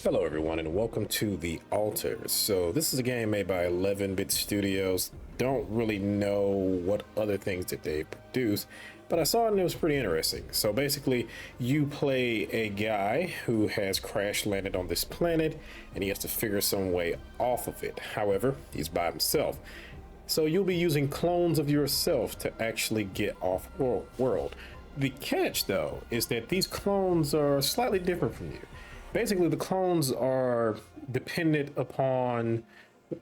Hello everyone and welcome to The Alters. So this is a game made by 11-Bit Studios. Don't really know what other things that they produce, but I saw it and it was pretty interesting. So basically you play a guy who has crash landed on this planet and he has to figure some way off of it. However, he's by himself. So you'll be using clones of yourself to actually get off world. The catch though is that these clones are slightly different from you. Basically, the clones are dependent upon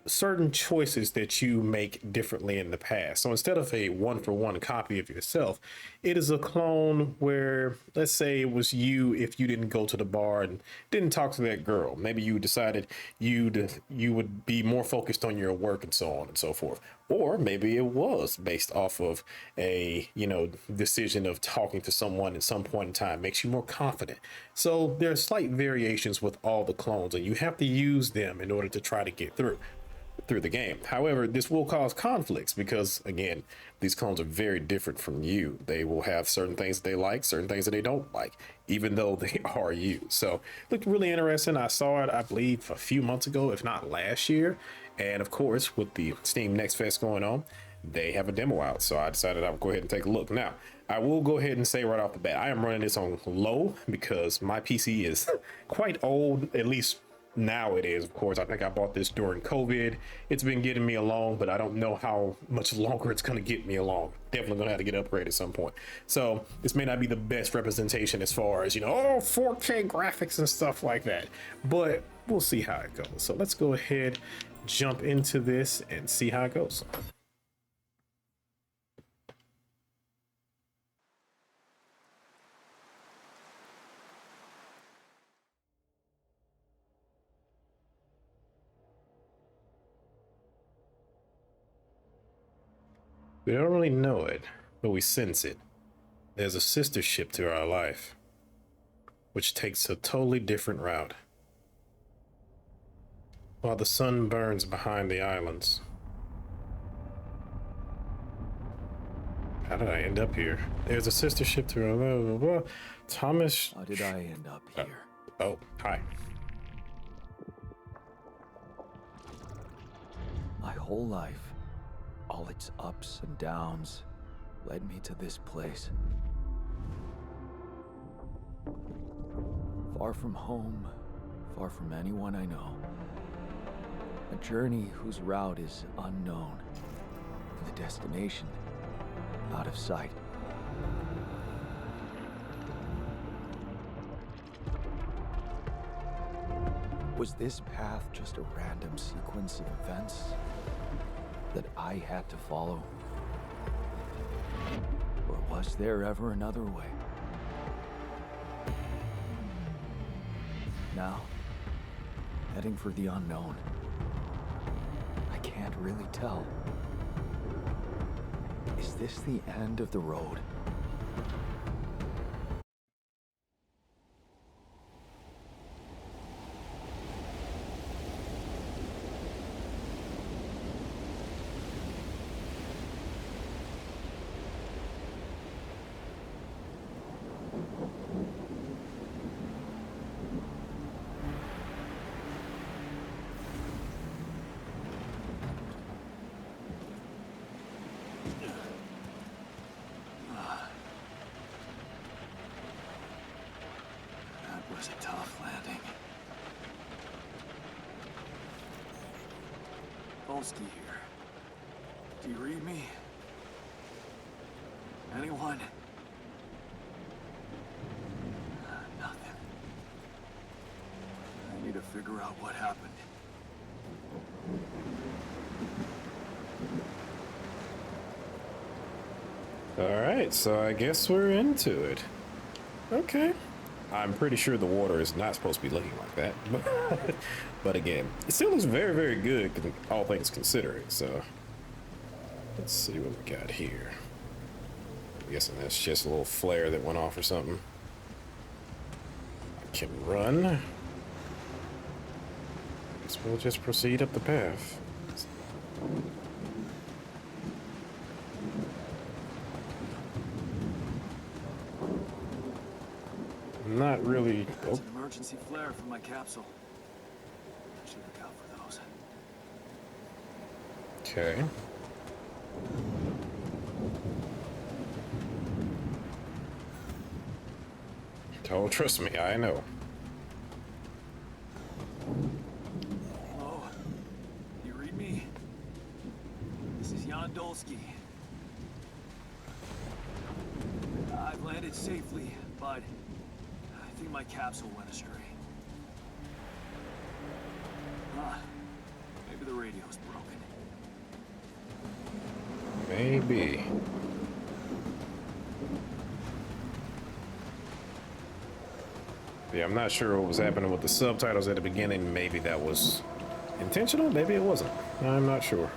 certain choices that you make differently in the past. So instead of a one-for-one copy of yourself, it is a clone where, let's say it was you if you didn't go to the bar and didn't talk to that girl. Maybe you decided you would be more focused on your work and so on and so forth. Or maybe it was based off of a, decision of talking to someone at some point in time makes you more confident. So there are slight variations with all the clones and you have to use them in order to try to get through the game. However, this will cause conflicts because, again, these clones are very different from you. They will have certain things that they like, certain things that they don't like, even though they are you. So it looked really interesting. I saw it, I believe, a few months ago, if not last year. And of course, with the Steam Next Fest going on, they have a demo out. So I decided I would go ahead and take a look. Now, I will go ahead and say right off the bat, I am running this on low because my PC is quite old, at least now it is. Of course, I think I bought this during COVID. It's been getting me along, but I don't know how much longer it's going to get me along. Definitely going to have to get upgraded at some point. So this may not be the best representation as far as, 4K graphics and stuff like that, but we'll see how it goes. So let's go ahead, jump into this and see how it goes. We don't really know it, but we sense it. There's a sister ship to our life, which takes a totally different route. While the sun burns behind the islands. How did I end up here? There's a sister ship to our blah, blah, blah. Thomas. How did I end up here? Oh, hi. My whole life, all its ups and downs, led me to this place. Far from home, far from anyone I know. A journey whose route is unknown, and the destination out of sight. Was this path just a random sequence of events that I had to follow? Or was there ever another way? Now, heading for the unknown. I can't really tell. Is this the end of the road? Was a tough landing. Polsky here. Do you read me? Anyone? Nothing. I need to figure out what happened. All right, so I guess we're into it. Okay. I'm pretty sure the water is not supposed to be looking like that, but again, it still looks very, very good, all things considering. So let's see what we got here. I'm guessing that's just a little flare that went off or something. I can run. Guess we'll just proceed up the path. Not really. That's an emergency flare from my capsule. Should look out for those. Okay. Oh, trust me, I know. Hello? You read me? This is Jan Dolsky. I've landed safely, but I think my capsule went astray. Maybe the radio's broken. Maybe. Yeah, I'm not sure what was happening with the subtitles at the beginning. Maybe that was intentional, maybe it wasn't. I'm not sure.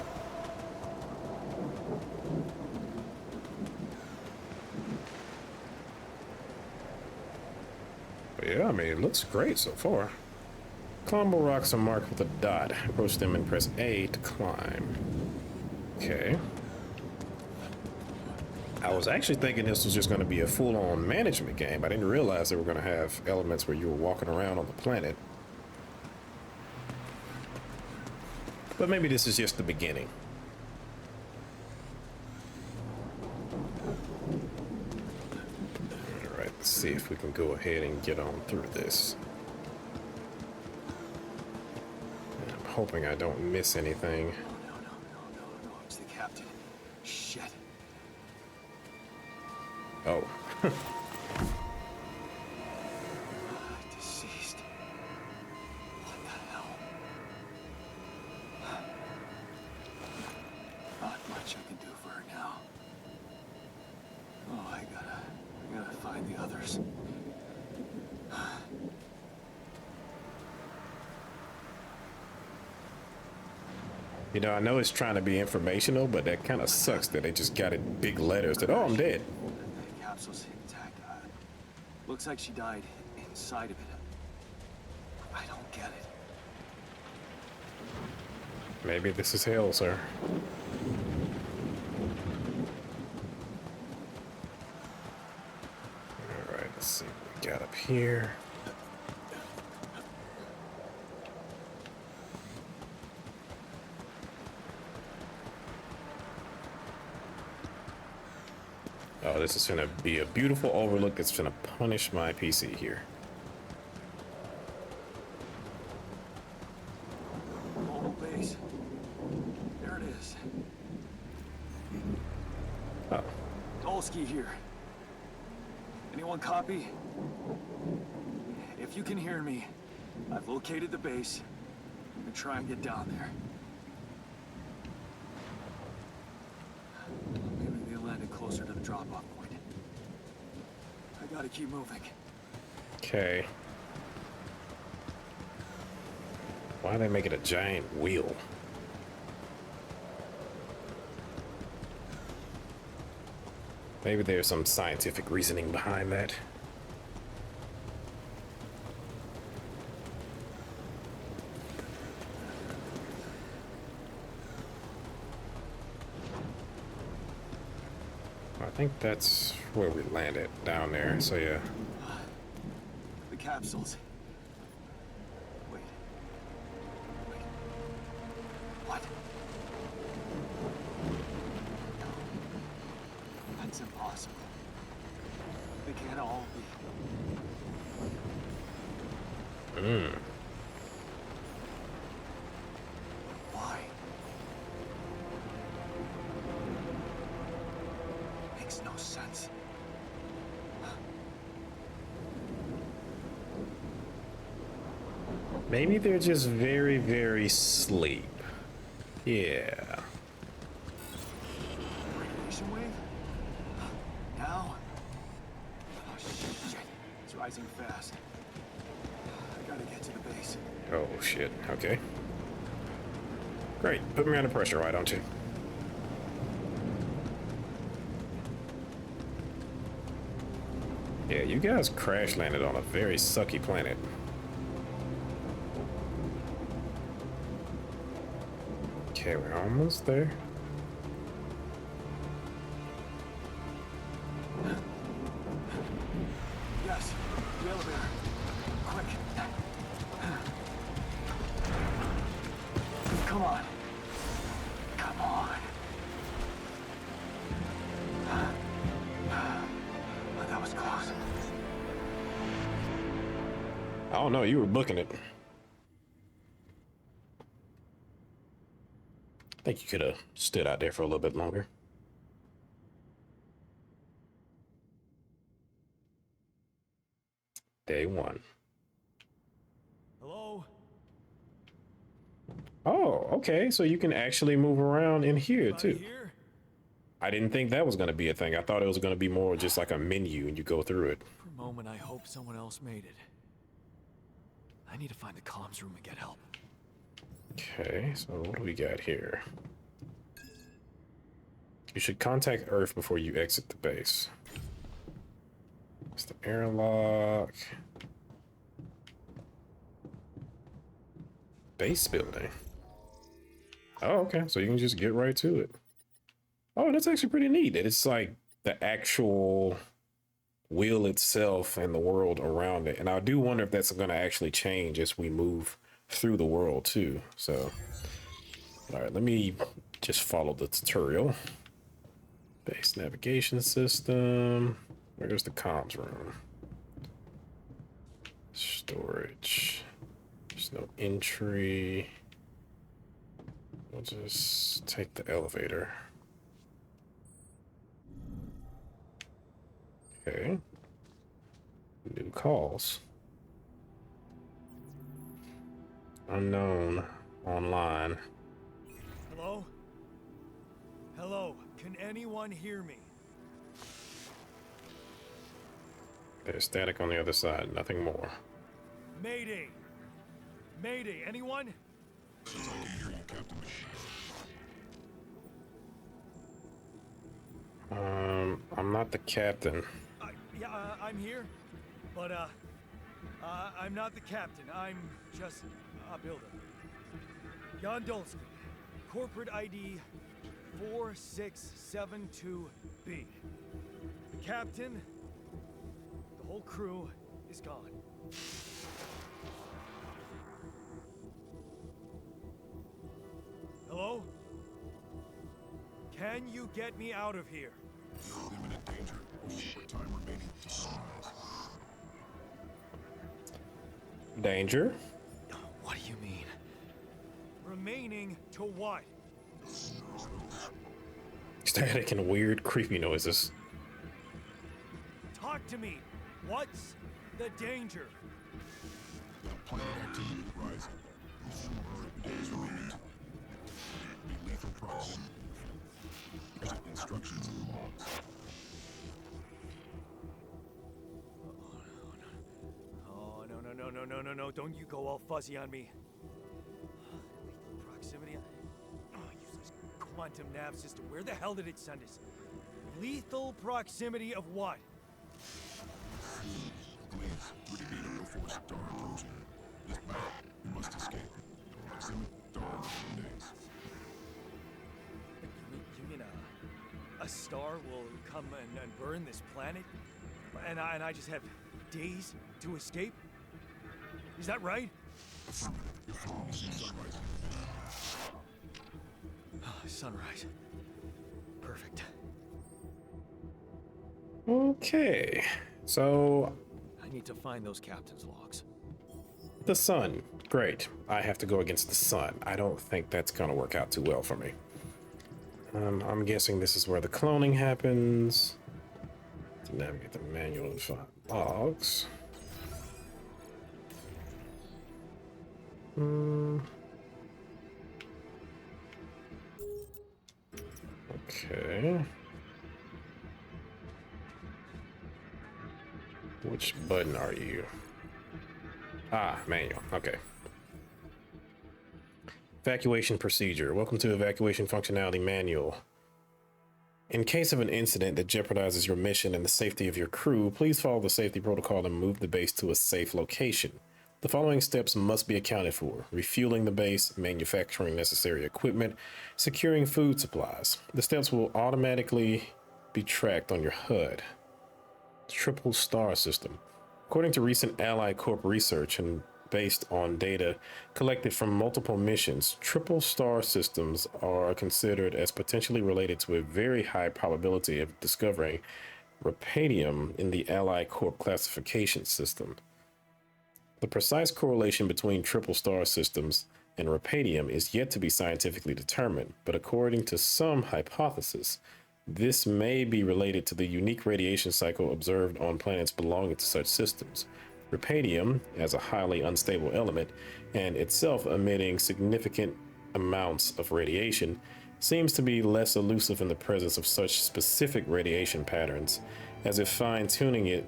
But yeah, I mean, it looks great so far. Climbable rocks are marked with a dot. Approach them and press A to climb. Okay. I was actually thinking this was just going to be a full-on management game. I didn't realize they were going to have elements where you were walking around on the planet. But maybe this is just the beginning. All right, let's see if we can go ahead and get on through this. I'm hoping I don't miss anything. No, it's the captain. Shit. Oh. Deceased. What the hell? Not much I can do for her now. Oh, I gotta find the others. You know, I know it's trying to be informational, but that kind of sucks that they just got it big letters that, oh, I'm dead. The capsule's intact. Looks like she died inside of it. I don't get it. Maybe this is hell, sir. All right, let's see what we got up here. Oh, this is gonna be a beautiful overlook that's gonna punish my PC here. Mobile base. There it is. Oh, Dolsky here. Anyone copy? If you can hear me, I've located the base. I'm gonna try and get down there. Maybe they landed closer to the drop-off point. I gotta keep moving. okay. Why are they making a giant wheel? Maybe there's some scientific reasoning behind that. I think that's where we landed, down there, so yeah. The capsules. Wait. What? No. That's impossible. They can't all be. Why? Makes no sense. Maybe they're just very, very sleep. Yeah. Radiation wave? Now? Oh shit. It's rising fast. I gotta get to the base. Oh, shit. Okay. Great. Put me under pressure, why don't you? Yeah, you guys crash landed on a very sucky planet. Okay, we're almost there. Yes, the elevator. Quick. Come on. Come on. That was close. I don't know, you were booking it. I think you could have stood out there for a little bit longer. Day one. Hello? Oh, okay. So you can actually move around in here too. Here? I didn't think that was going to be a thing. I thought it was going to be more just like a menu and you go through it. For a moment, I hope someone else made it. I need to find the comms room and get help. Okay, so what do we got here? You should contact Earth before you exit the base. It's the airlock. Base building. Oh, okay. So you can just get right to it. Oh, that's actually pretty neat. It's like the actual wheel itself and the world around it. And I do wonder if that's going to actually change as we move through the world too. So, all right, let me just follow the tutorial. Base navigation system. Where's the comms room? Storage. There's no entry. We'll just take the elevator. Okay. New calls. Unknown. Online. Hello? Hello? Can anyone hear me? There's static on the other side. Nothing more. Mayday! Mayday, anyone? I can hear you, Captain. I'm not the captain. Yeah, I'm here. But, I'm not the captain. I'm just a builder. Jan Dolsky. Corporate ID 4672B. The captain, the whole crew is gone. Hello? Can you get me out of here? You're in imminent danger. Short time remaining to sunrise. Danger? What do you mean? Remaining to what? Static and weird, creepy noises. Talk to me. What's the danger? Planet activity rising. Days remaining. Be lethal proximity. Instructions in the logs. Oh, no. Don't you go all fuzzy on me. Lethal proximity. Oh, useless quantum nav system. Where the hell did it send us? Lethal proximity of what? Please, would it be a real force star approaching? This battle, you must escape. Proximity star in days. You mean a star will come and burn this planet? And I just have days to escape? Is that right? Sunrise. Sunrise. Perfect. Okay. So, I need to find those captain's logs. the sun. Great. I have to go against the sun. I don't think that's going to work out too well for me. I'm guessing this is where the cloning happens. To navigate the manual of logs. Okay. Which button are you? Ah, manual. Okay. Evacuation procedure. Welcome to evacuation functionality manual. In case of an incident that jeopardizes your mission and the safety of your crew, please follow the safety protocol and move the base to a safe location. The following steps must be accounted for: refueling the base, manufacturing necessary equipment, securing food supplies. The steps will automatically be tracked on your HUD. Triple star system. According to recent Allied Corp research and based on data collected from multiple missions. Triple star systems are considered as potentially related to a very high probability of discovering Rapadium in the Ally Corp classification system. The precise correlation between triple star systems and Rapadium is yet to be scientifically determined, but according to some hypotheses, this may be related to the unique radiation cycle observed on planets belonging to such systems. Rapadium, as a highly unstable element and itself emitting significant amounts of radiation, seems to be less elusive in the presence of such specific radiation patterns, as if fine-tuning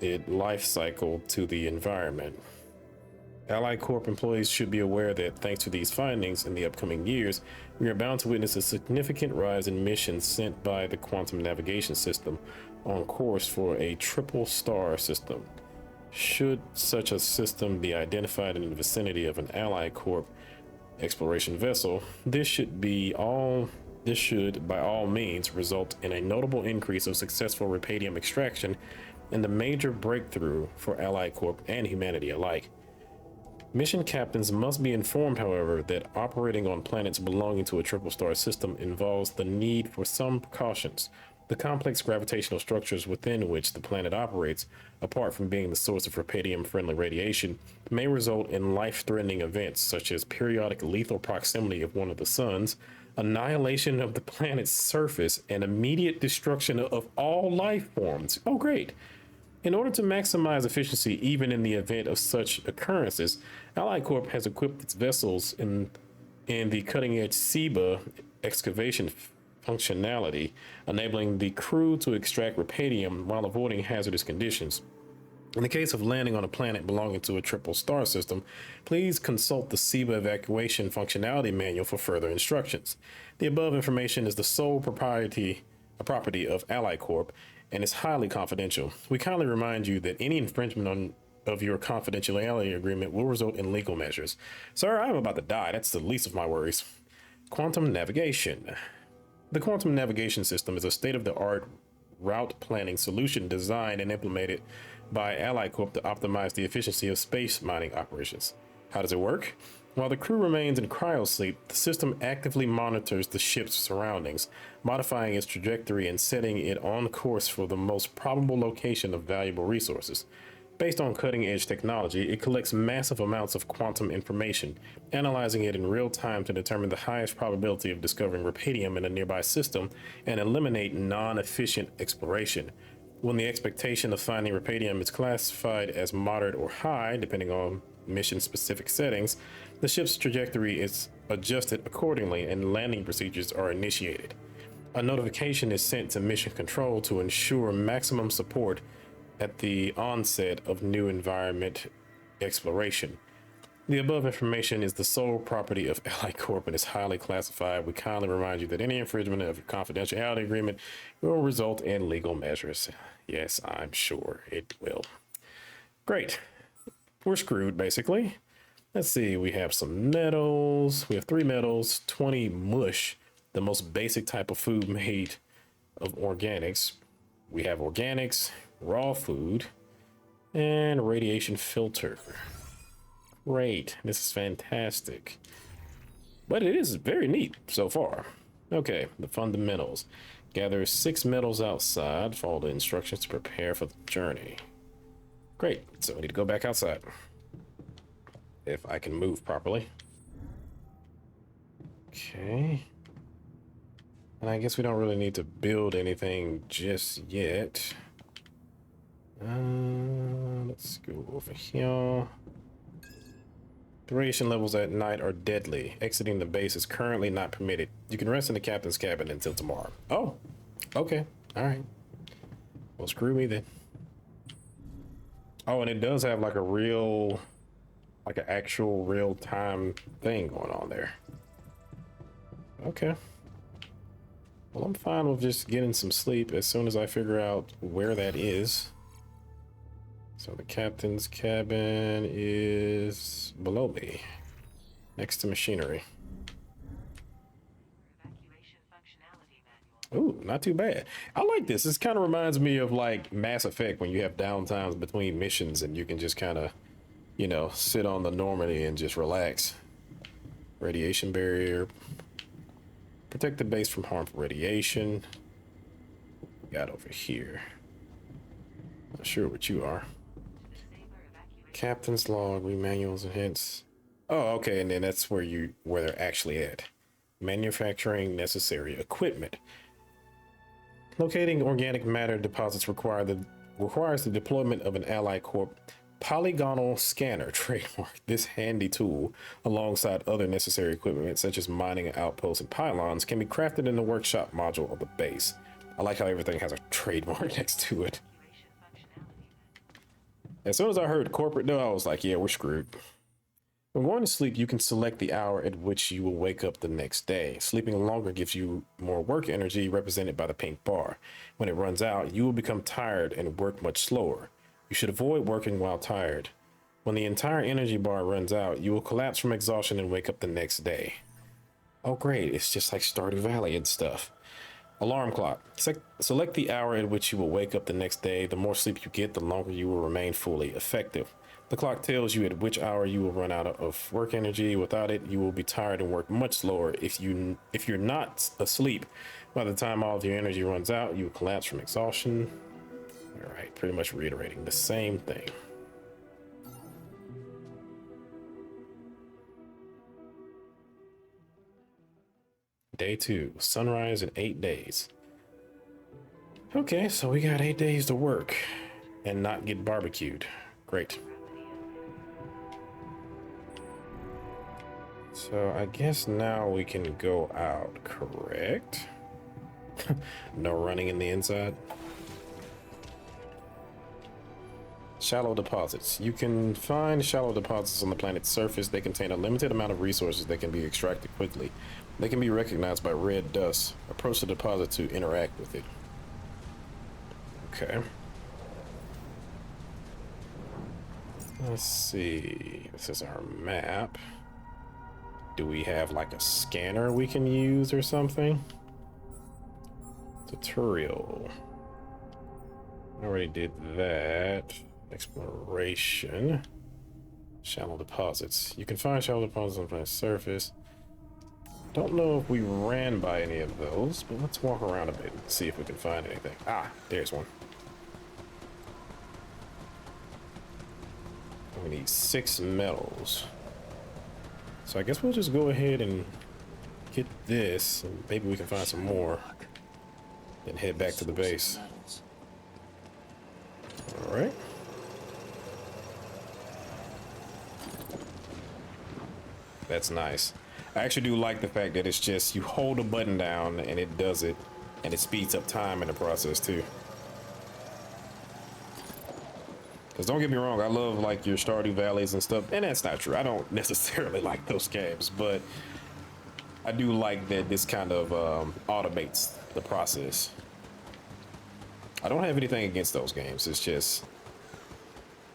its life cycle to the environment. Allied Corp employees should be aware that thanks to these findings in the upcoming years, we are bound to witness a significant rise in missions sent by the quantum navigation system on course for a triple star system. Should such a system be identified in the vicinity of an Allied Corp exploration vessel, this should by all means result in a notable increase of successful Rapadium extraction and a major breakthrough for Allied Corp and humanity alike. Mission captains must be informed, however, that operating on planets belonging to a triple star system involves the need for some precautions. The complex gravitational structures within which the planet operates, apart from being the source of Rapadium-friendly radiation, may result in life-threatening events such as periodic lethal proximity of one of the suns, annihilation of the planet's surface, and immediate destruction of all life forms. Oh, great. In order to maximize efficiency even in the event of such occurrences, Allied Corp has equipped its vessels in the cutting-edge SIBA excavation functionality, enabling the crew to extract Rapadium while avoiding hazardous conditions. In the case of landing on a planet belonging to a triple star system, please consult the SIBA evacuation functionality manual for further instructions. The above information is the sole property of Allied Corp and is highly confidential. We kindly remind you that any infringement of your confidentiality agreement will result in legal measures. Sir, I'm about to die. That's the least of my worries. Quantum navigation. The quantum navigation system is a state-of-the-art route planning solution designed and implemented by Allied Corp to optimize the efficiency of space mining operations. How does it work? While the crew remains in cryosleep, the system actively monitors the ship's surroundings, modifying its trajectory and setting it on course for the most probable location of valuable resources. Based on cutting-edge technology, it collects massive amounts of quantum information, analyzing it in real time to determine the highest probability of discovering Rapadium in a nearby system and eliminate non-efficient exploration. When the expectation of finding Rapadium is classified as moderate or high, depending on mission-specific settings, the ship's trajectory is adjusted accordingly and landing procedures are initiated. A notification is sent to mission control to ensure maximum support at the onset of new environment exploration. The above information is the sole property of Allied Corp and is highly classified. We kindly remind you that any infringement of your confidentiality agreement will result in legal measures. Yes, I'm sure it will. Great. We're screwed, basically. Let's see, we have some metals. We have 3 metals, 20 mush, the most basic type of food made of organics. We have organics, raw food, and radiation filter. Great, this is fantastic. But it is very neat so far. Okay, the fundamentals. Gather 6 metals outside. Follow the instructions to prepare for the journey. Great, so we need to go back outside. If I can move properly. Okay. And I guess we don't really need to build anything just yet. Let's go over here. The radiation levels at night are deadly. Exiting the base is currently not permitted. You can rest in the captain's cabin until tomorrow. Oh, okay. All right. Well, screw me then. Oh, and it does have like a real, like an actual real-time thing going on there. Okay. Well, I'm fine with just getting some sleep as soon as I figure out where that is. So the captain's cabin is below me, next to machinery. Ooh, not too bad. I like this. This kind of reminds me of like Mass Effect when you have downtimes between missions and you can just kind of you know, sit on the Normandy and just relax. Radiation barrier. Protect the base from harmful radiation. Got over here. Not sure what you are. Captain's log, read manuals and hints. Oh, okay, and then that's where they're actually at. Manufacturing necessary equipment. Locating organic matter deposits requires the deployment of an Ally Corp polygonal scanner trademark. This handy tool, alongside other necessary equipment such as mining outposts and pylons, can be crafted in the workshop module of the base. I like how everything has a trademark next to it. As soon as I heard corporate though, I was like, yeah, we're screwed. When going to sleep, you can select the hour at which you will wake up the next day. Sleeping longer gives you more work energy, represented by the pink bar. When it runs out, you will become tired and work much slower. You should avoid working while tired. When the entire energy bar runs out, you will collapse from exhaustion and wake up the next day. Oh great, it's just like Stardew Valley and stuff. Alarm clock. Select the hour at which you will wake up the next day. The more sleep you get, the longer you will remain fully effective. The clock tells you at which hour you will run out of work energy. Without it, you will be tired and work much slower. If you're not asleep, by the time all of your energy runs out, you will collapse from exhaustion. All right, pretty much reiterating the same thing. Day 2, sunrise in 8 days. Okay, so we got 8 days to work and not get barbecued. Great. So I guess now we can go out, correct? No running in the inside. Shallow deposits. You can find shallow deposits on the planet's surface. They contain a limited amount of resources that can be extracted quickly. They can be recognized by red dust. Approach the deposit to interact with it. Okay. Let's see. This is our map. Do we have like a scanner we can use or something? Tutorial. I already did that. Exploration. Shallow deposits. You can find shallow deposits on the planet's surface. Don't know if we ran by any of those, but let's walk around a bit and see if we can find anything. Ah, there's one. We need 6 metals. So I guess we'll just go ahead and get this, and maybe we can find some more. Then head back to the base. All right. That's nice. I actually do like the fact that it's just you hold a button down and it does it, and it speeds up time in the process too. Because don't get me wrong, I love like your Stardew Valleys and stuff, and that's not true. I don't necessarily like those games, but I do like that this kind of automates the process. I don't have anything against those games. It's just,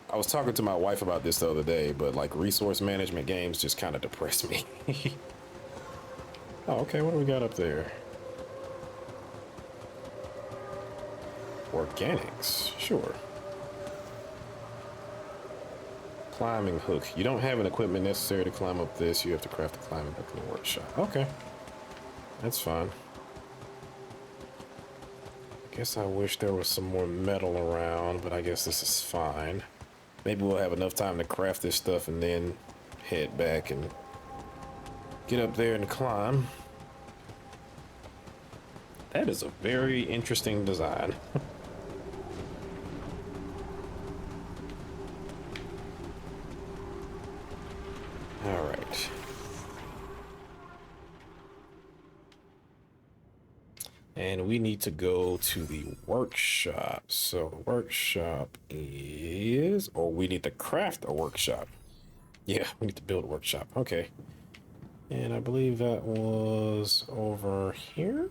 I was talking to my wife about this the other day, but like resource management games just kind of depress me. Oh, okay, what do we got up there? Organics, sure. Climbing hook. You don't have an equipment necessary to climb up this. You have to craft the climbing hook in the workshop. Okay, that's fine. Guess I wish there was some more metal around, but I guess this is fine. Maybe we'll have enough time to craft this stuff and then head back and get up there and climb. That is a very interesting design. All right. And we need to go to the workshop. So the workshop is, or we need to craft a workshop. Yeah, we need to build a workshop. Okay. And I believe that was over here.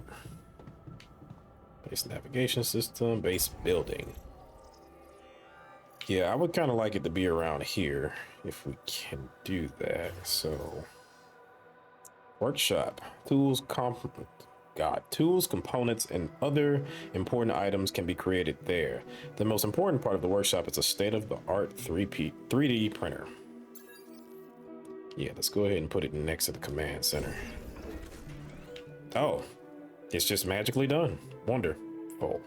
Base navigation system, base building. Yeah, I would kind of like it to be around here if we can do that. So workshop, tools, tools, components, and other important items can be created there. The most important part of the workshop is a state-of-the-art 3D printer. Yeah, let's go ahead and put it next to the command center. Oh, it's just magically done. Wonderful.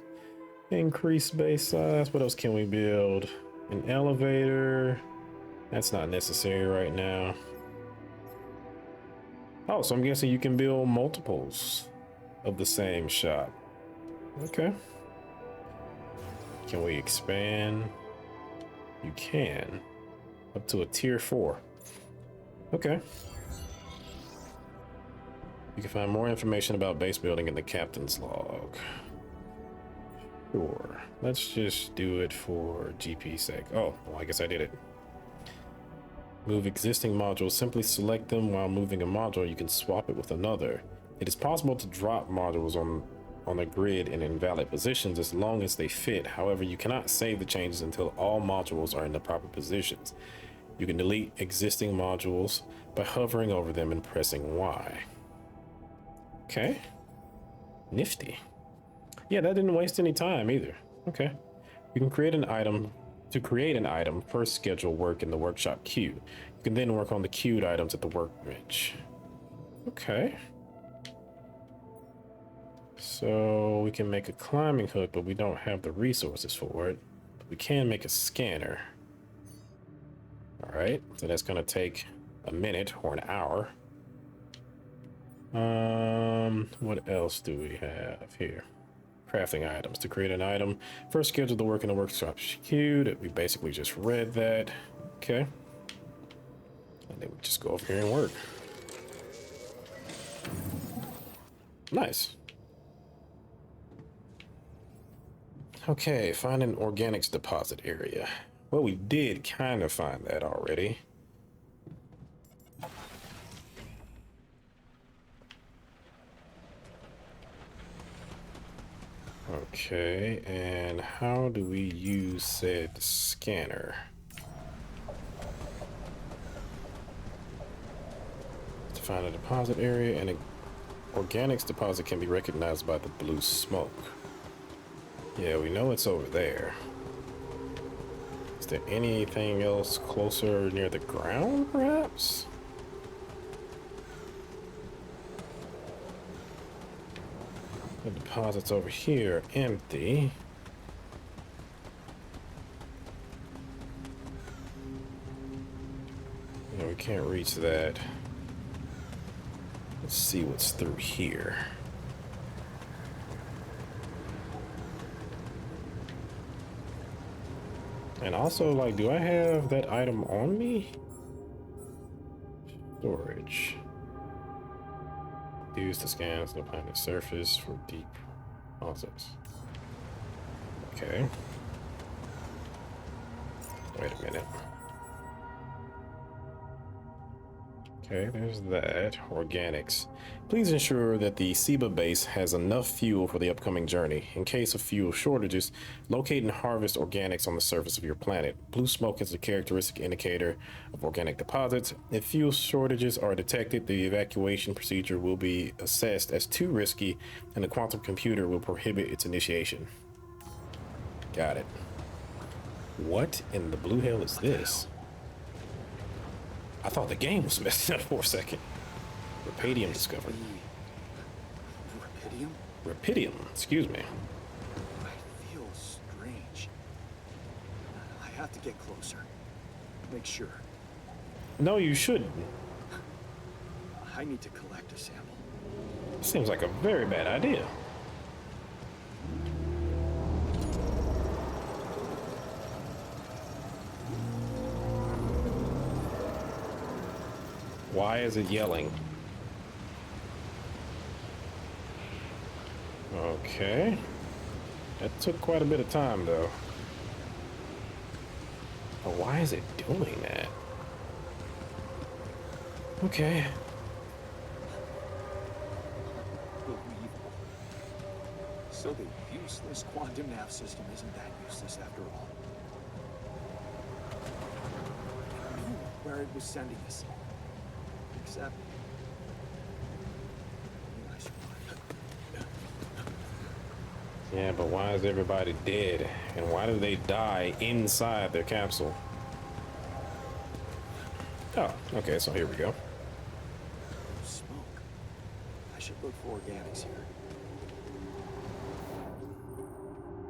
Increase base size. What else can we build? An elevator. That's not necessary right now. Oh, so I'm guessing you can build multiples of the same shop. Okay. Can we expand? You can. Up to a tier 4. Okay. You can find more information about base building in the captain's log. Sure. Let's just do it for GP sake. Oh, well, I guess I did it. Move existing modules. Simply select them while moving a module. You can swap it with another. It is possible to drop modules on the grid in invalid positions as long as they fit. However, you cannot save the changes until all modules are in the proper positions. You can delete existing modules by hovering over them and pressing Y. Okay. Nifty. Yeah, that didn't waste any time either. Okay. You can create an item. To create an item, first schedule work in the workshop queue. You can then work on the queued items at the workbench. Okay. So we can make a climbing hook, but we don't have the resources for it. But we can make a scanner. All right, so that's gonna take a minute or an hour. What else do we have here? Crafting items. To create an item, first schedule the work in the workshop queue. We basically just read that. Okay. And then we just go over here and work. Nice. Okay, find an organics deposit area. Well, we did kind of find that already. Okay, and how do we use said scanner? To find a deposit area, and an organics deposit can be recognized by the blue smoke. Yeah, we know it's over there. Is there anything else closer near the ground, perhaps? The deposit's over here, empty. Yeah, we can't reach that. Let's see what's through here. And also, like, do I have that item on me? Storage. Use the scans the planet's surface for deep deposits. Okay. Wait a minute. Okay, there's that. Organics. Please ensure that the SIBA base has enough fuel for the upcoming journey. In case of fuel shortages, locate and harvest organics on the surface of your planet. Blue smoke is a characteristic indicator of organic deposits. If fuel shortages are detected, the evacuation procedure will be assessed as too risky, and the quantum computer will prohibit its initiation. Got it. What in the blue hell is this? I thought the game was messed up for a second. Rapadium discovered. Rapidium? Rapidium, excuse me. I feel strange. I have to get closer. Make sure. No, you shouldn't. I need to collect a sample. Seems like a very bad idea. Why is it yelling? Okay. That took quite a bit of time, though. But why is it doing that? Okay. Unbelievable. So the useless quantum nav system isn't that useless after all. I knew where it was sending us. Except... Yeah, but why is everybody dead? And why do they die inside their capsule? Oh, okay, so here we go. Smoke. I should look for organics here.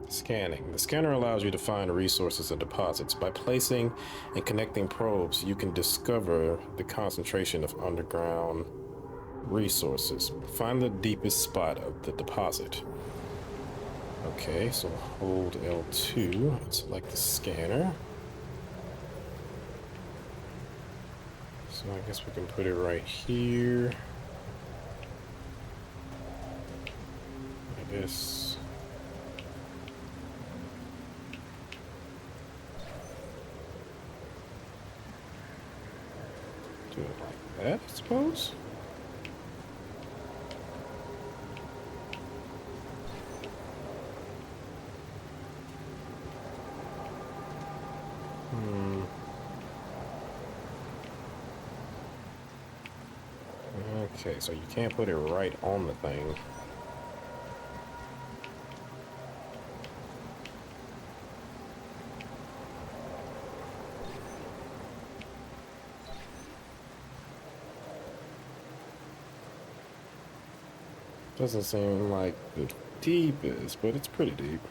Scanning. The scanner allows you to find resources and deposits. By placing and connecting probes, you can discover the concentration of underground resources. Find the deepest spot of the deposit. Okay, so hold L2 and select the scanner. So I guess we can put it right here. I guess. Do it like that, I suppose. Okay, so you can't put it right on the thing. Doesn't seem like the deepest, but it's pretty deep.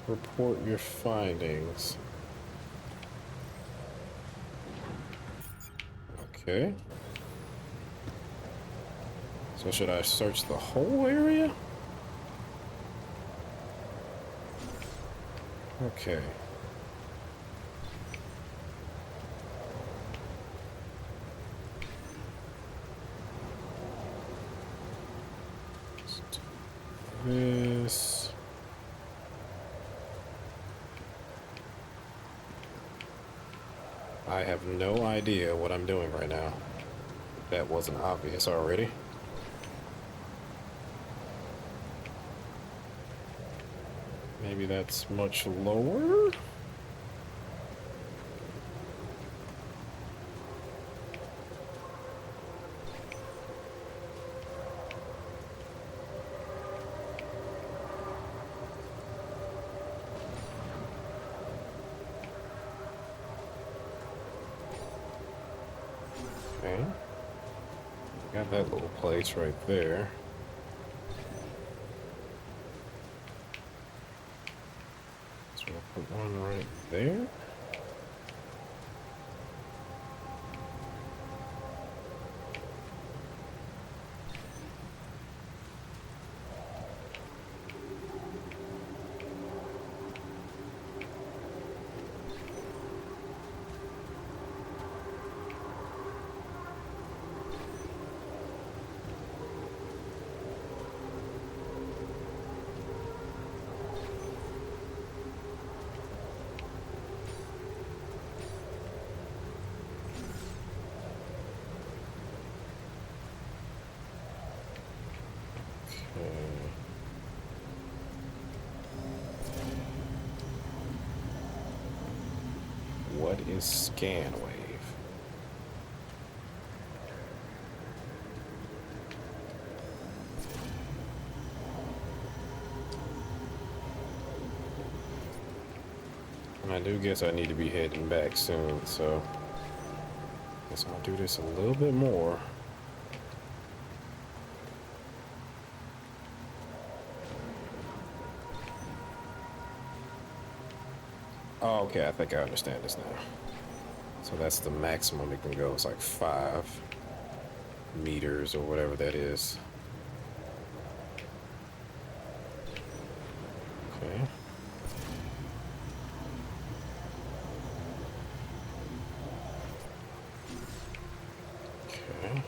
Report your findings. Okay. So should I search the whole area? Okay. Let's do this. I have no idea what I'm doing right now. That wasn't obvious already. Maybe that's much lower? Okay. Got that little place right there. So we'll put one right there. What is scan wave? And I do guess I need to be heading back soon, so I guess I'll do this a little bit more. Oh, okay, I think I understand this now. So that's the maximum it can go. It's like 5 meters or whatever that is. Okay. Okay.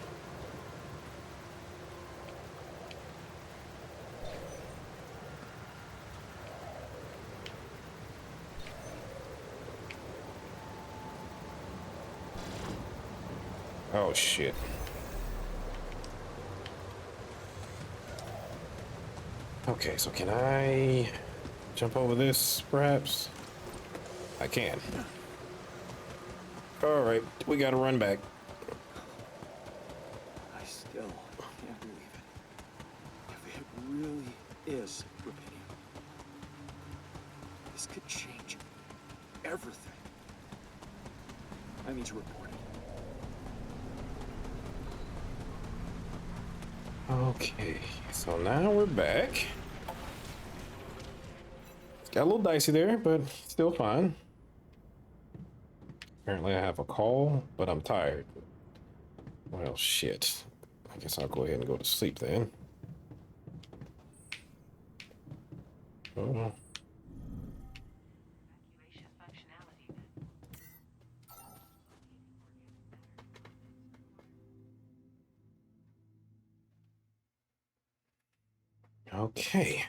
Oh shit. Okay, so can I jump over this, perhaps? I can. Alright, we gotta run back. I still can't believe it. If it really is rubidium. could change everything. I need to report it. Okay, so now we're back. It's got a little dicey there, but still fine. Apparently I have a call, but I'm tired. Well, shit. I guess I'll go ahead and go to sleep then. Oh. Okay,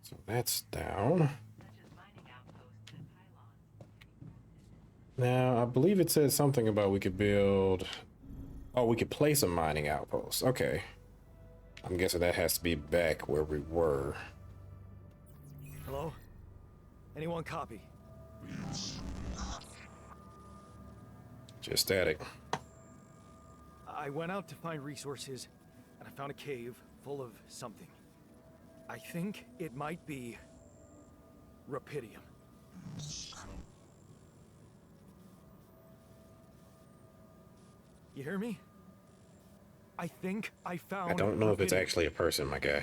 so that's down. Now, I believe it said something about we could build... Oh, we could place a mining outpost. Okay. I'm guessing that has to be back where we were. Hello? Anyone copy? Just static. I went out to find resources, and I found a cave full of something. I think it might be rupidium. You hear me? I think I found. I don't know if it's rupidium. actually a person, my guy.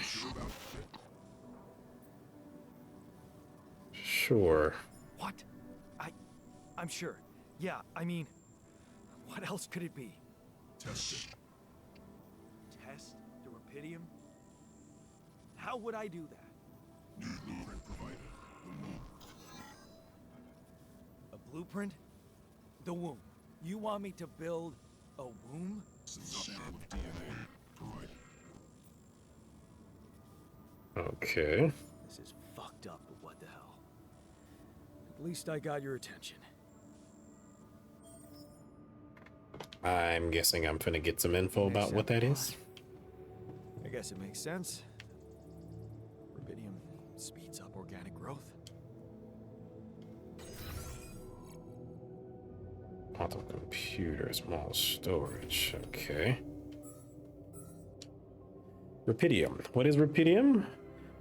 Sure. What? I'm sure. Yeah, I mean, what else could it be? Test it. Test the rupidium? How would I do that? New blueprint provided. The womb. A blueprint? The womb. You want me to build a womb? Sample of DNA provided. Okay. This is fucked up, but what the hell? At least I got your attention. I'm guessing I'm finna get some info about what that is. I guess it makes sense. Rubidium speeds up organic growth. Quantum computer, small storage. Okay. Rupidium. What is rupidium?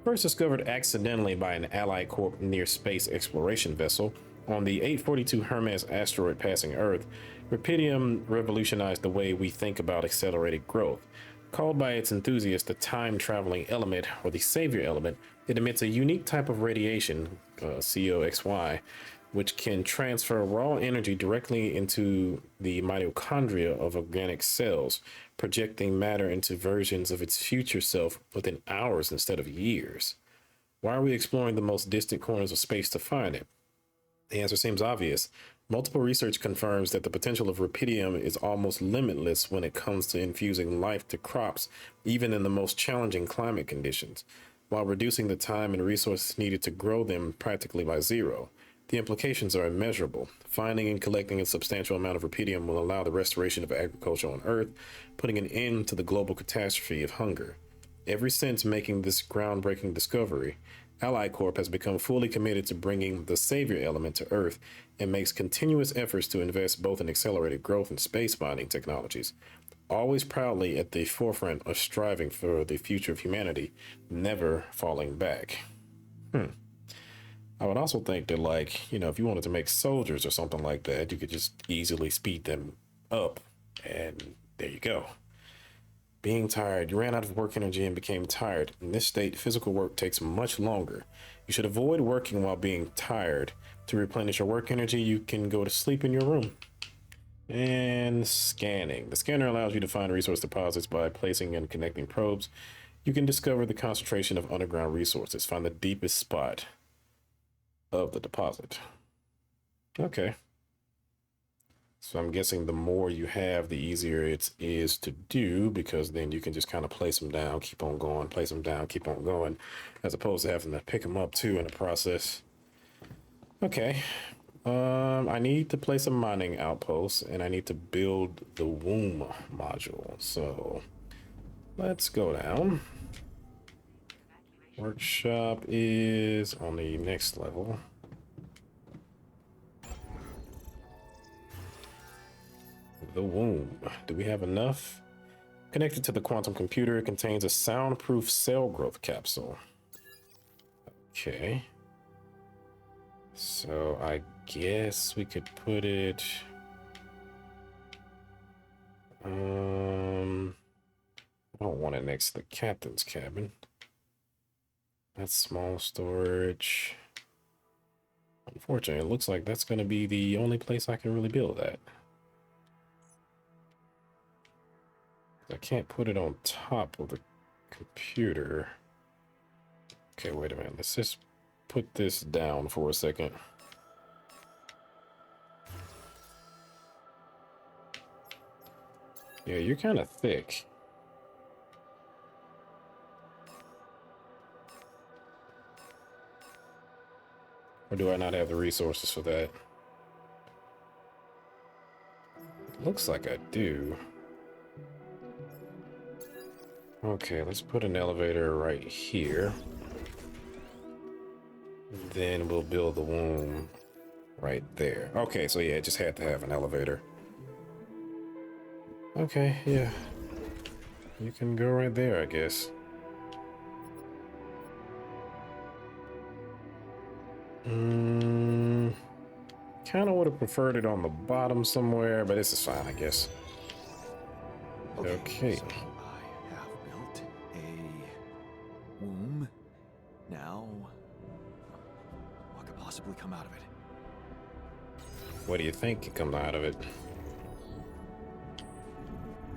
First discovered accidentally by an Allied Corp near space exploration vessel on the 842 Hermes asteroid passing Earth, rupidium revolutionized the way we think about accelerated growth. Called by its enthusiasts the time-traveling element or the savior element, it emits a unique type of radiation, COXY, which can transfer raw energy directly into the mitochondria of organic cells, projecting matter into versions of its future self within hours instead of years. Why are we exploring the most distant corners of space to find it? The answer seems obvious. Multiple research confirms that the potential of rupidium is almost limitless when it comes to infusing life to crops, even in the most challenging climate conditions, while reducing the time and resources needed to grow them practically by zero. The implications are immeasurable. Finding and collecting a substantial amount of rupidium will allow the restoration of agriculture on Earth, putting an end to the global catastrophe of hunger. Ever since making this groundbreaking discovery, Allied Corp has become fully committed to bringing the savior element to Earth and makes continuous efforts to invest both in accelerated growth and space mining technologies, always proudly at the forefront of striving for the future of humanity, never falling back. I would also think that, like, if you wanted to make soldiers or something like that, you could just easily speed them up, and there you go. Being tired, you ran out of work energy and became tired. In this state, physical work takes much longer. You should avoid working while being tired. To replenish your work energy, you can go to sleep in your room. And scanning. The scanner allows you to find resource deposits by placing and connecting probes. You can discover the concentration of underground resources. Find the deepest spot of the deposit. Okay. So I'm guessing the more you have, the easier it is to do, because then you can just kind of place them down, keep on going, place them down, keep on going, as opposed to having to pick them up too in the process. Okay. I need to place a mining outpost, and I need to build the womb module. So let's go down. Workshop is on the next level. The womb. Do we have enough? Connected to the quantum computer, it contains a soundproof cell growth capsule. Okay. So I guess we could put it. I don't want it next to the captain's cabin. That's small storage. Unfortunately, it looks like that's going to be the only place I can really build that. I can't put it on top of the computer. Okay, wait a minute. Let's just put this down for a second. Yeah, you're kind of thick. Or do I not have the resources for that? Looks like I do. Okay, let's put an elevator right here. Then we'll build the womb right there. Okay, so yeah, it just had to have an elevator. Okay, yeah. You can go right there, I guess. Kind of would have preferred it on the bottom somewhere, but this is fine, I guess. Okay. So I have built a womb. Now, what could possibly come out of it? What do you think could come out of it?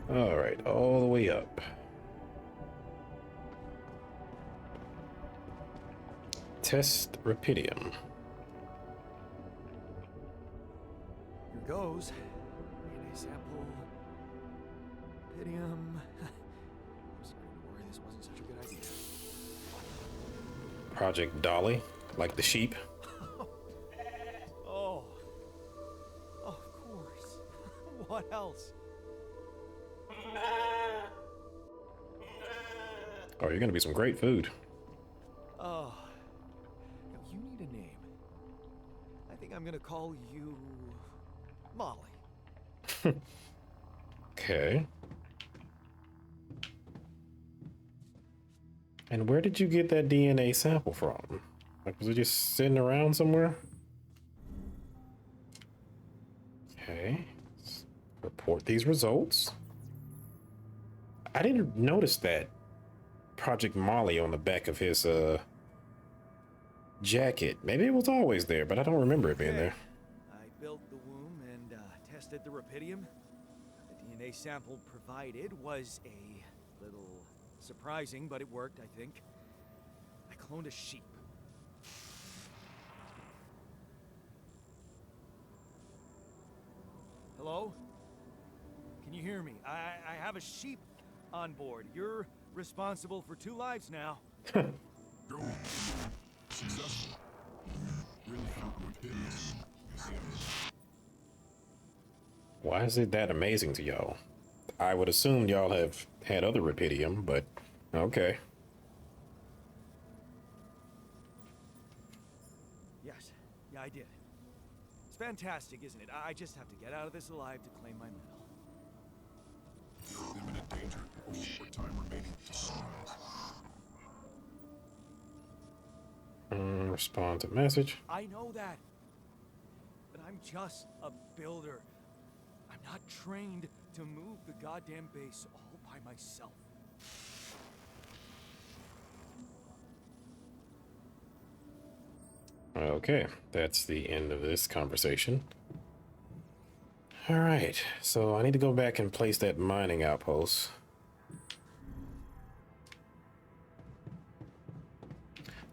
All right, all the way up. Test Rapidium. Here goes. DNA sample. Pydium. I was starting to worry this wasn't such a good idea. Project Dolly, like the sheep. Oh. Of course. What else? Oh, you're gonna be some great food. Oh. Now you need a name. I think I'm gonna call you Molly. Okay. And where did you get that DNA sample from? Like, was it just sitting around somewhere? Okay. Let's report these results. I didn't notice that Project Molly on the back of his jacket. Maybe it was always there, but I don't remember it being there. I built the womb and tested the rapidium. The DNA sample provided was a little surprising, but it worked, I think. I cloned a sheep. Hello? Can you hear me? I have a sheep on board. You're responsible for 2 lives now. Go. Successful. Really hope we did this. Why is it that amazing to y'all? I would assume y'all have had other Rapidium, but okay. Yes. Yeah, I did. It's fantastic, isn't it? I just have to get out of this alive to claim my medal. You're in imminent danger. Short time remaining to sunrise. Respond to message. I know that. But I'm just a builder. I'm not trained to move the goddamn base all by myself. Okay, that's the end of this conversation. All right, so I need to go back and place that mining outpost.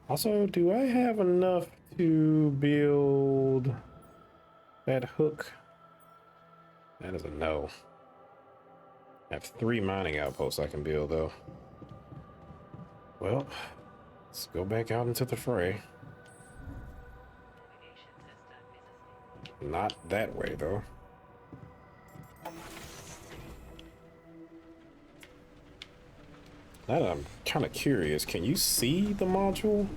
Also, do I have enough to build that hook? That is a no. I have 3 mining outposts I can build, though. Well, let's go back out into the fray. Not that way, though. Now that I'm kind of curious, can you see the module?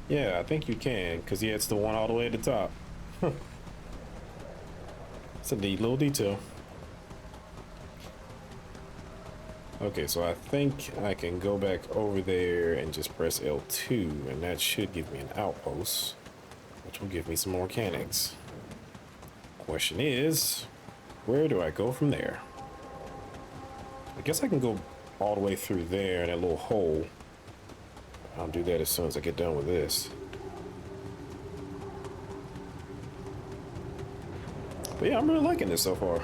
Yeah, I think you can, because yeah, it's the one all the way at the top. It's a neat little detail. Okay, so I think I can go back over there and just press L2, and that should give me an outpost, which will give me some more mechanics. Question is, where do I go from there? I guess I can go all the way through there in that little hole. I'll do that as soon as I get done with this. But yeah, I'm really liking this so far.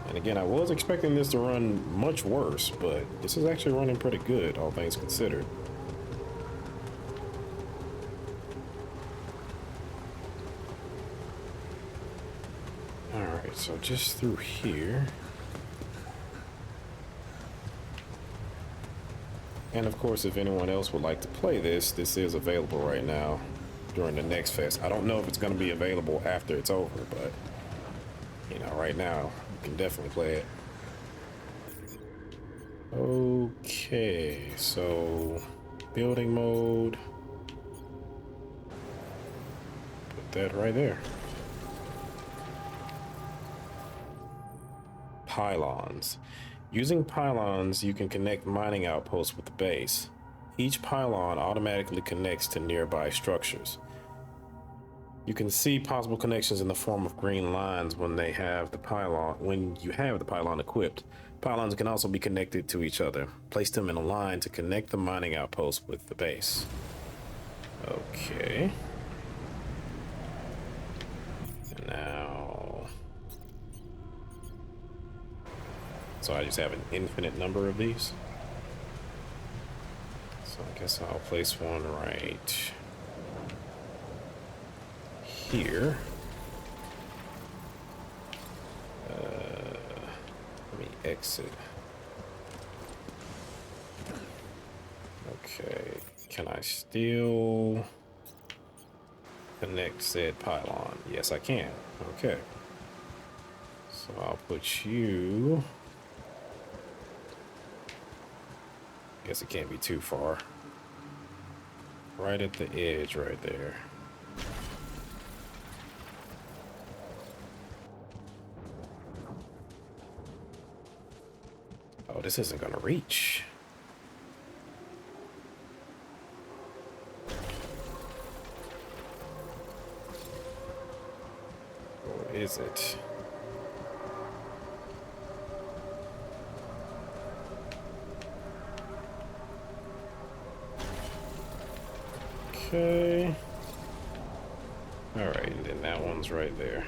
And again, I was expecting this to run much worse, but this is actually running pretty good, all things considered. Alright, so just through here. And of course, if anyone else would like to play this, this is available right now during the next fest. I don't know if it's going to be available after it's over, but you know, right now you can definitely play it. Okay, so building mode. Put that right there. Pylons. Using pylons, you can connect mining outposts with the base. Each pylon automatically connects to nearby structures. You can see possible connections in the form of green lines when you have the pylon equipped. Pylons can also be connected to each other. Place them in a line to connect the mining outpost with the base. Okay. And now, so I just have an infinite number of these. So I guess I'll place one right here. Let me exit. Okay, can I still connect said pylon? Yes, I can. Okay. So I'll put you. Guess it can't be too far. Right at the edge right there. Oh, this isn't gonna reach. Or is it? Okay. All right, and then that one's right there.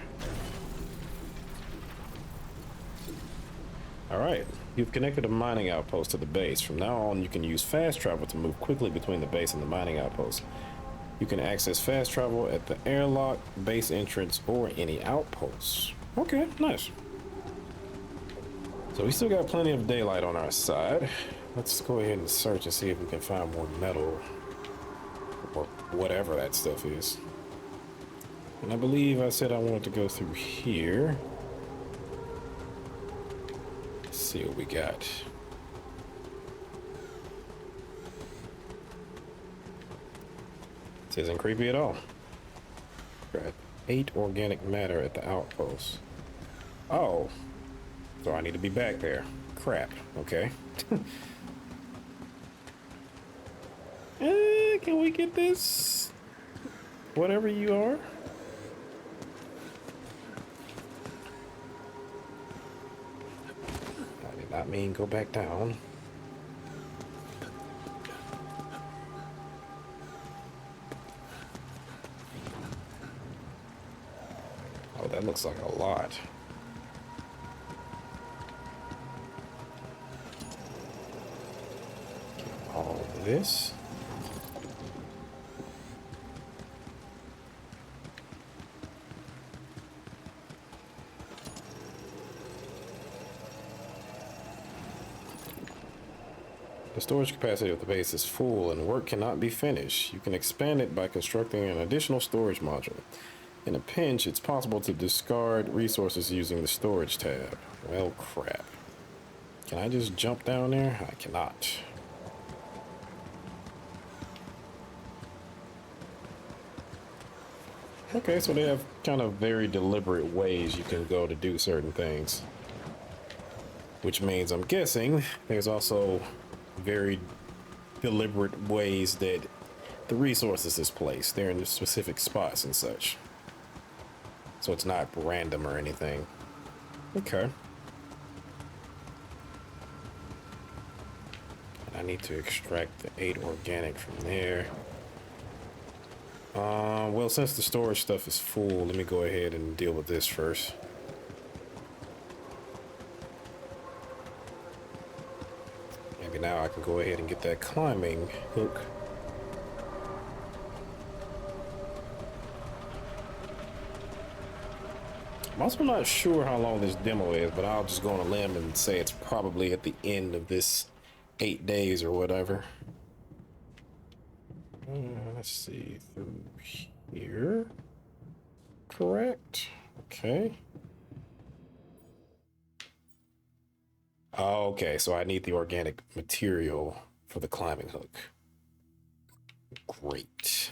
All right, you've connected a mining outpost to the base. From now on, you can use fast travel to move quickly between the base and the mining outpost. You can access fast travel at the airlock, base entrance, or any outposts. Okay, nice. So we still got plenty of daylight on our side. Let's go ahead and search and see if we can find more metal or whatever that stuff is. And I believe I said I wanted to go through here. Let's see what we got. This isn't creepy at all. Got 8 organic matter at the outpost. Oh, so I need to be back there. Crap. Okay. Can we get this? Whatever you are. I did not mean go back down. Oh, that looks like a lot. All this. The storage capacity of the base is full and work cannot be finished. You can expand it by constructing an additional storage module. In a pinch, it's possible to discard resources using the storage tab. Well, crap. Can I just jump down there? I cannot. Okay, so they have kind of very deliberate ways you can go to do certain things. which means I'm guessing there's also very deliberate ways that the resources is placed. They're in specific spots and such. So it's not random or anything. Okay. I need to extract the 8 organic from there. Well, since the storage stuff is full, let me go ahead and deal with this first. Maybe now I can go ahead and get that climbing hook. I'm also not sure how long this demo is, but I'll just go on a limb and say it's probably at the end of this 8 days or whatever. Let's see, through here. Correct. Okay. Okay, so I need the organic material for the climbing hook. Great.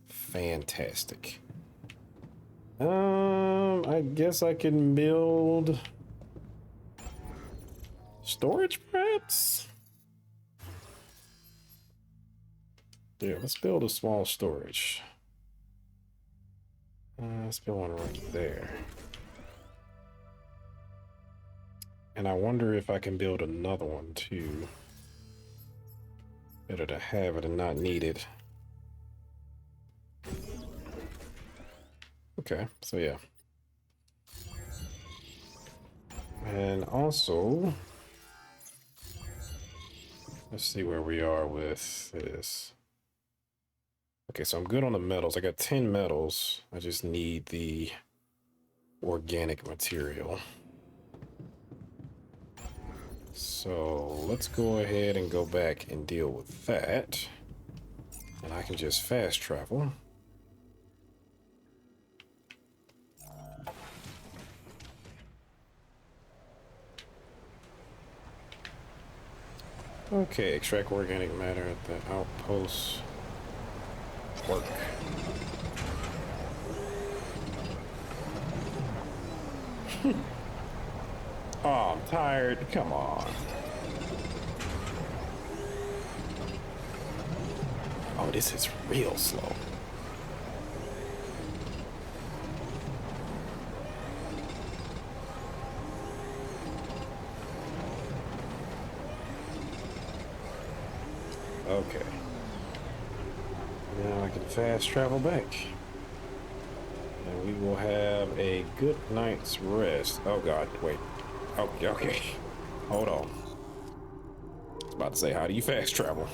Fantastic. I guess I can build storage perhaps? Yeah, let's build a small storage. Let's build one right there. And I wonder if I can build another one too. Better to have it and not need it. Okay, so yeah. And also, let's see where we are with this. Okay, so I'm good on the metals. I got 10 metals. I just need the organic material. So let's go ahead and go back and deal with that. And I can just fast travel. Okay, extract organic matter at the outpost. Work. Oh, I'm tired. Come on. Oh, this is real slow. Okay. Now I can fast travel back. And we will have a good night's rest. Oh god, wait. Okay, okay. Hold on. I was about to say, how do you fast travel?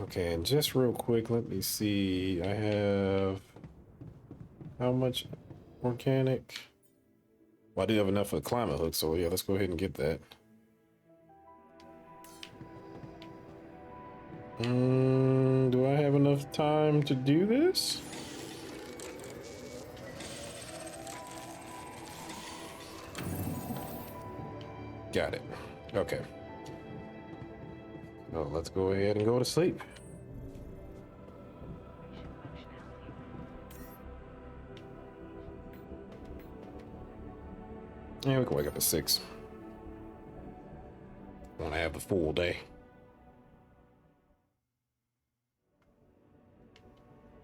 Okay, and just real quick, let me see. I have how much organic? Well, I do have enough for the climate hook, so yeah, let's go ahead and get that. Do I have enough time to do this? Got it. Okay. So let's go ahead and go to sleep. Yeah, we can wake up at 6. Want to have the full day.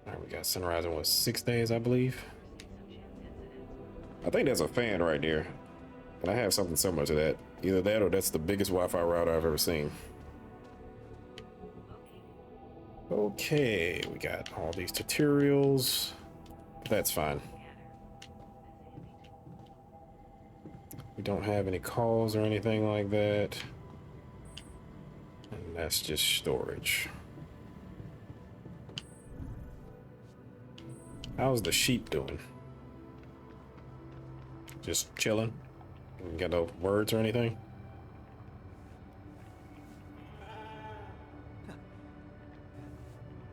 All right, we got sunrise in what, 6 days, I believe. I think that's a fan right there. And I have something similar to that. Either that or that's the biggest Wi-Fi router I've ever seen. Okay, we got all these tutorials. That's fine. We don't have any calls or anything like that. And that's just storage. How's the sheep doing? Just chilling? You got no words or anything?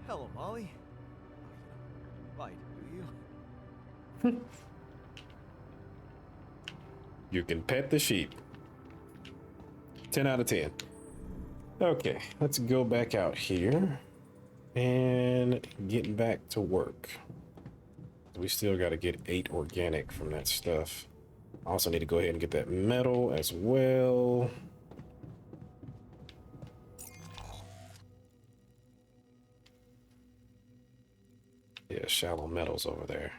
Hello, Molly. Bite, do you? You can pet the sheep. 10 out of 10. Okay, let's go back out here. And getting back to work. We still got to get 8 organic from that stuff. I also need to go ahead and get that metal as well. Yeah, shallow metals over there.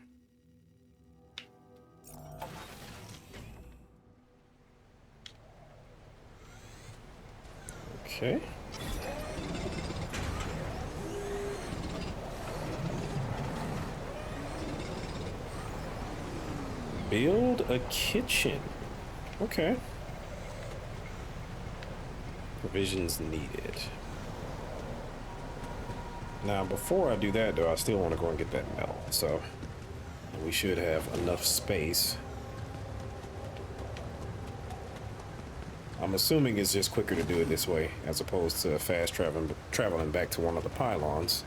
Okay. Build a kitchen. Okay. Provisions needed. Now, before I do that, though, I still want to go and get that metal. So, we should have enough space. I'm assuming it's just quicker to do it this way, as opposed to fast traveling back to one of the pylons.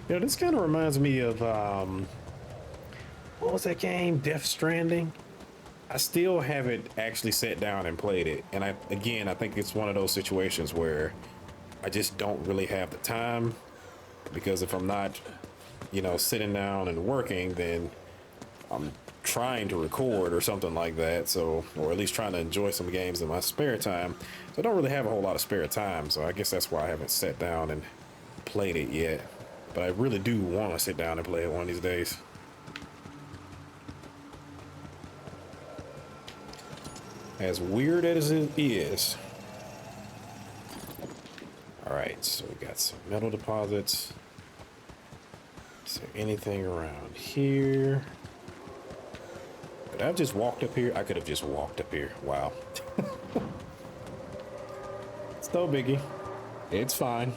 You know, this kind of reminds me of, what was that game? Death Stranding? I still haven't actually sat down and played it. And I think it's one of those situations where I just don't really have the time. Because if I'm not, you know, sitting down and working, then I'm trying to record or something like that. So, or at least trying to enjoy some games in my spare time. So I don't really have a whole lot of spare time. So I guess that's why I haven't sat down and played it yet. But I really do want to sit down and play it one of these days. As weird as it is. Alright, so we got some metal deposits. Is there anything around here? Could I have just walked up here? I could have just walked up here. Wow. It's no biggie. It's fine.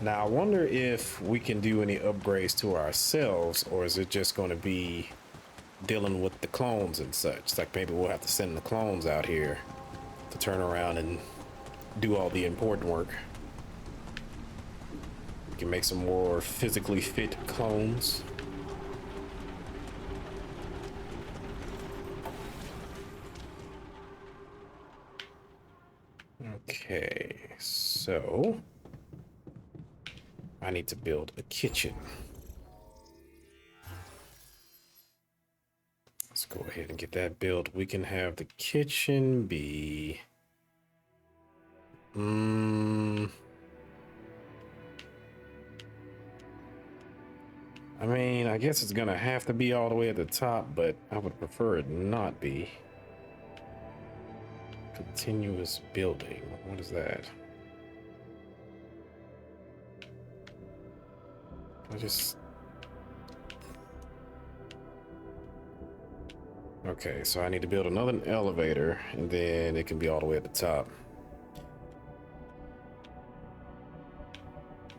Now, I wonder if we can do any upgrades to ourselves, or is it just going to be dealing with the clones and such? Like maybe we'll have to send the clones out here to turn around and do all the important work. We can make some more physically fit clones. Okay, so I need to build a kitchen. Let's go ahead and get that built. We can have the kitchen be... I mean, I guess it's gonna have to be all the way at the top, but I would prefer it not be. Continuous building. What is that? Okay, so I need to build another elevator, and then it can be all the way at the top.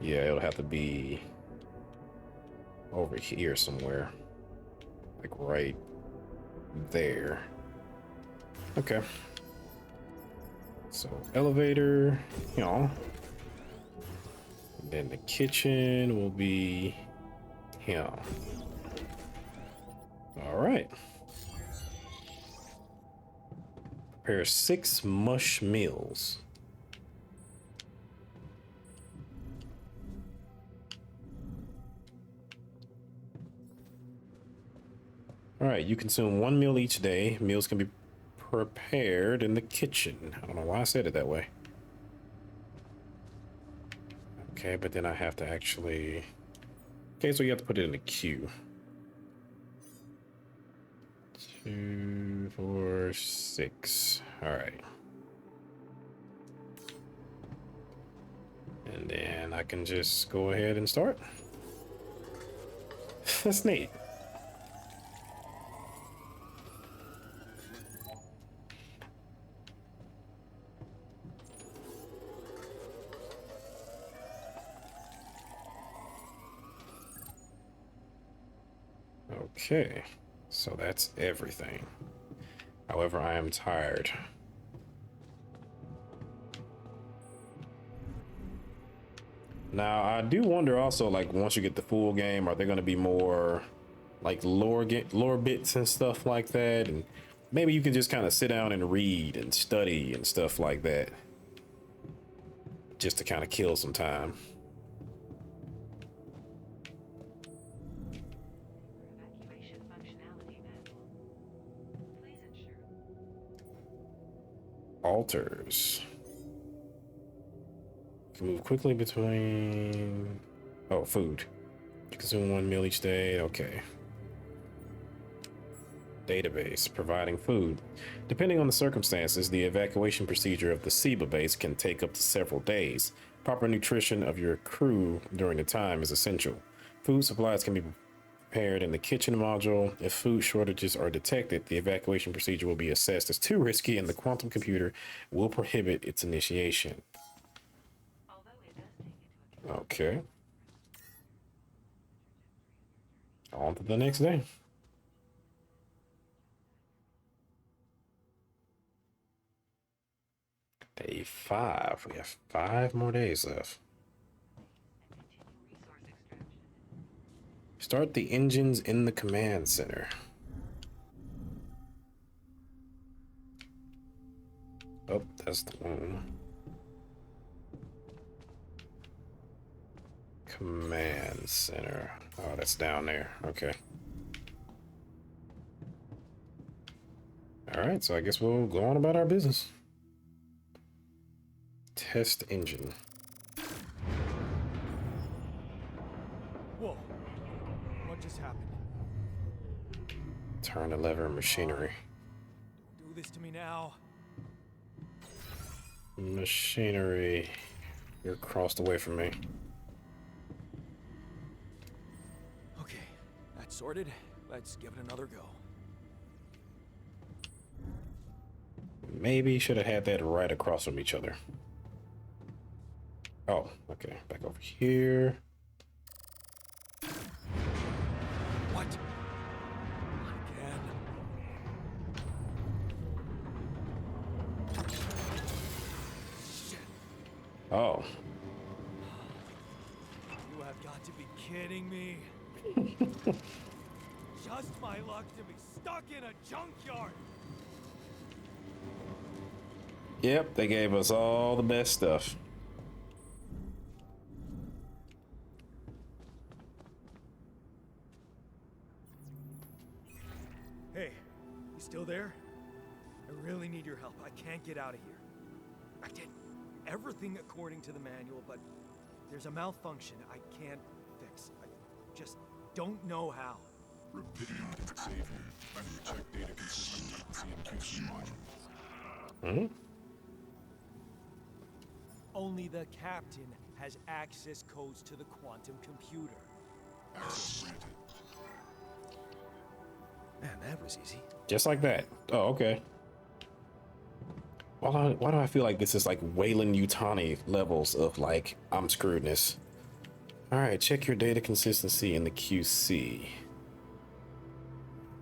Yeah, it'll have to be over here somewhere. Like right there. Okay. So elevator, you know. And then the kitchen will be here. All right. Prepare 6 mush meals. All right, you consume 1 meal each day. Meals can be prepared in the kitchen. I don't know why I said it that way. Okay, but then I have to actually... Okay, so you have to put it in a queue. 2, 4, 6. All right. And then I can just go ahead and start. That's neat. Okay, so that's everything. However, I am tired. Now, I do wonder also, like, once you get the full game, are there going to be more, like, lore bits and stuff like that? And maybe you can just kind of sit down and read and study and stuff like that, just to kind of kill some time. Evacuation functionality manual. Please ensure. Altars. Can move quickly between. Oh, food. Consume 1 meal each day. Okay. Database providing food. Depending on the circumstances, the evacuation procedure of the SIBA base can take up to several days. Proper nutrition of your crew during the time is essential. Food supplies can be prepared in the kitchen module. If food shortages are detected, the evacuation procedure will be assessed as too risky and the quantum computer will prohibit its initiation. Although it does take into account. Okay. On to the next day. Day 5. We have 5 more days left. And continue resource extraction. Start the engines in the command center. Oh, that's the one. Command center. Oh, that's down there. Okay. All right, so I guess we'll go on about our business. Test engine. Whoa. What just happened? Turn the lever machinery. Don't do this to me now. Machinery. You're crossed away from me. Okay, that's sorted. Let's give it another go. Maybe should have had that right across from each other. Oh, okay. Back over here. What? Not again. Shit. Oh. You have got to be kidding me. Just my luck to be stuck in a junkyard. Yep, they gave us all the best stuff. Hey, you still there? I really need your help. I can't get out of here. I did everything according to the manual, but there's a malfunction I can't fix. I just don't know how. Repeating save you. Check data consistency and QC module. Hmm? Only the captain has access codes to the quantum computer. Access granted. Man, that was easy. Just like that. Oh, okay. Why do I feel like this is like Wayland Utani levels of like I'm screwedness? All right, check your data consistency in the QC.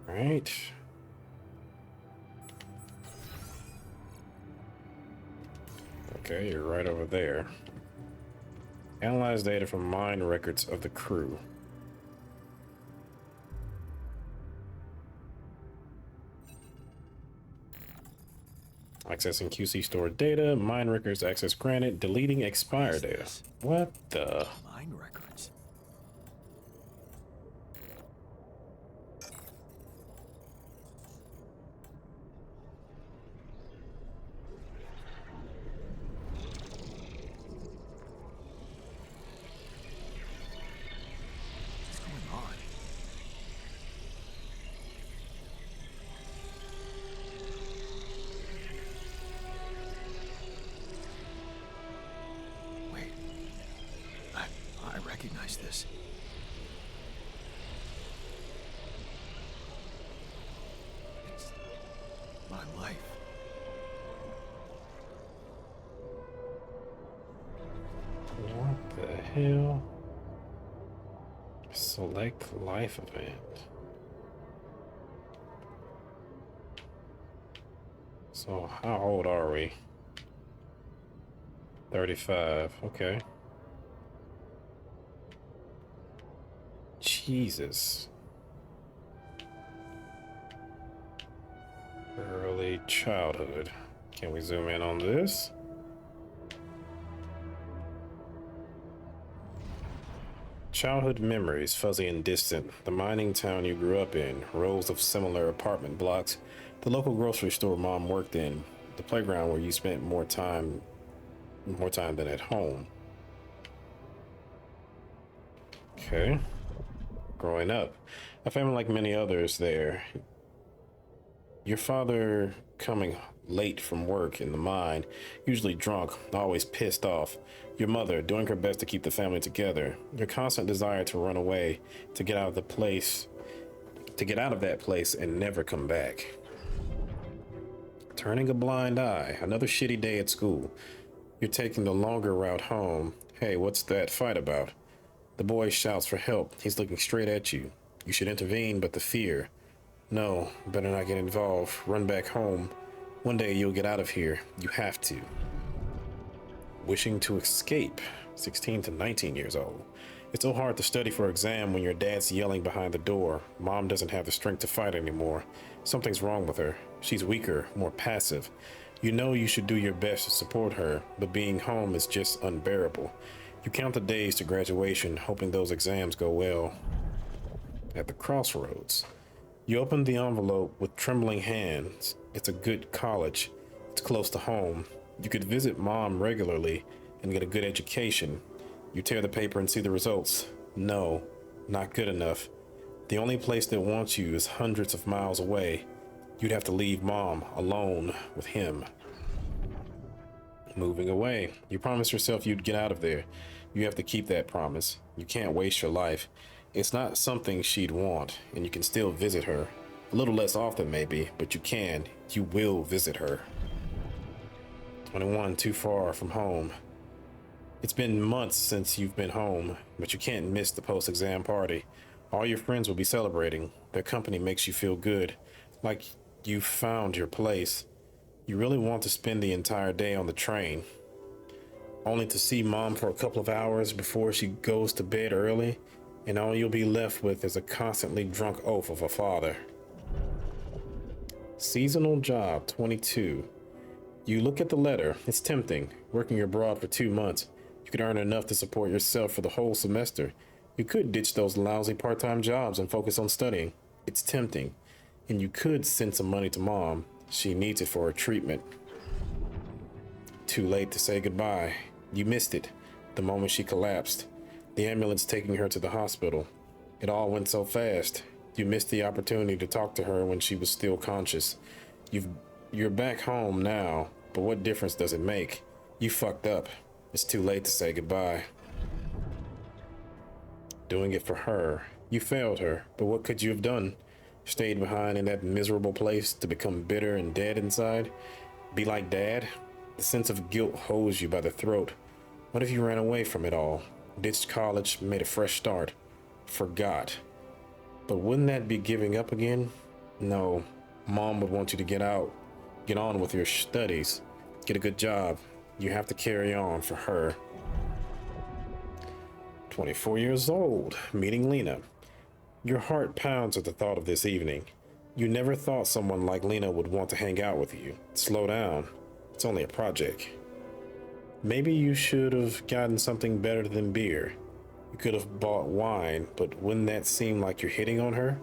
All right. Okay, you're right over there. Analyze data from mine records of the crew. Accessing QC stored data, mine records access granted, deleting expired data. What the? Mine records. What's going on? Wait. I recognize this. It's my life. What the hell? Select life event. So how old are we? 35. Okay. Jesus. Early childhood. Can we zoom in on this? Childhood memories, fuzzy and distant. The mining town you grew up in, rows of similar apartment blocks, the local grocery store mom worked in, the playground where you spent more time than at home. Okay. Growing up, a family like many others there. Your father coming late from work in the mine, usually drunk, always pissed off. Your mother doing her best to keep the family together. Your constant desire to run away, to get out of that place and never come back. Turning a blind eye, another shitty day at school. You're taking the longer route home. Hey, what's that fight about? The boy shouts for help. He's looking straight at you. You should intervene, but the fear. No, better not get involved. Run back home. One day you'll get out of here. You have to. Wishing to escape. 16 to 19 years old. It's so hard to study for exam when your dad's yelling behind the door. Mom doesn't have the strength to fight anymore. Something's wrong with her. She's weaker, more passive. You know you should do your best to support her, but being home is just unbearable. You count the days to graduation, hoping those exams go well. At the crossroads. You open the envelope with trembling hands. It's a good college. It's close to home. You could visit mom regularly and get a good education. You tear the paper and see the results. No, not good enough. The only place that wants you is hundreds of miles away. You'd have to leave mom alone with him. Moving away. You promised yourself you'd get out of there. You have to keep that promise. You can't waste your life. It's not something she'd want, and you can still visit her. A little less often maybe, but you can. You will visit her. 21, too far from home. It's been months since you've been home, but you can't miss the post-exam party. All your friends will be celebrating. Their company makes you feel good, like you found your place. You really want to spend the entire day on the train, only to see mom for a couple of hours before she goes to bed early, and all you'll be left with is a constantly drunk oaf of a father. Seasonal job, 22. You look at the letter. It's tempting. Working abroad for 2 months. You could earn enough to support yourself for the whole semester. You could ditch those lousy part-time jobs and focus on studying. It's tempting. And you could send some money to mom. She needs it for her treatment. Too late to say goodbye. You missed it. The moment she collapsed. The ambulance taking her to the hospital. It all went so fast. You missed the opportunity to talk to her when she was still conscious. You're back home now, but what difference does it make? You fucked up. It's too late to say goodbye. Doing it for her. You failed her, but what could you have done? Stayed behind in that miserable place to become bitter and dead inside? Be like Dad? The sense of guilt holds you by the throat. What if you ran away from it all? Ditched college, made a fresh start? Forgot. But wouldn't that be giving up again? No. Mom would want you to get out. Get on with your studies. Get a good job. You have to carry on for her. 24 years old, meeting Lena. Your heart pounds at the thought of this evening. You never thought someone like Lena would want to hang out with you. Slow down. It's only a project. Maybe you should have gotten something better than beer. You could have bought wine, but wouldn't that seem like you're hitting on her?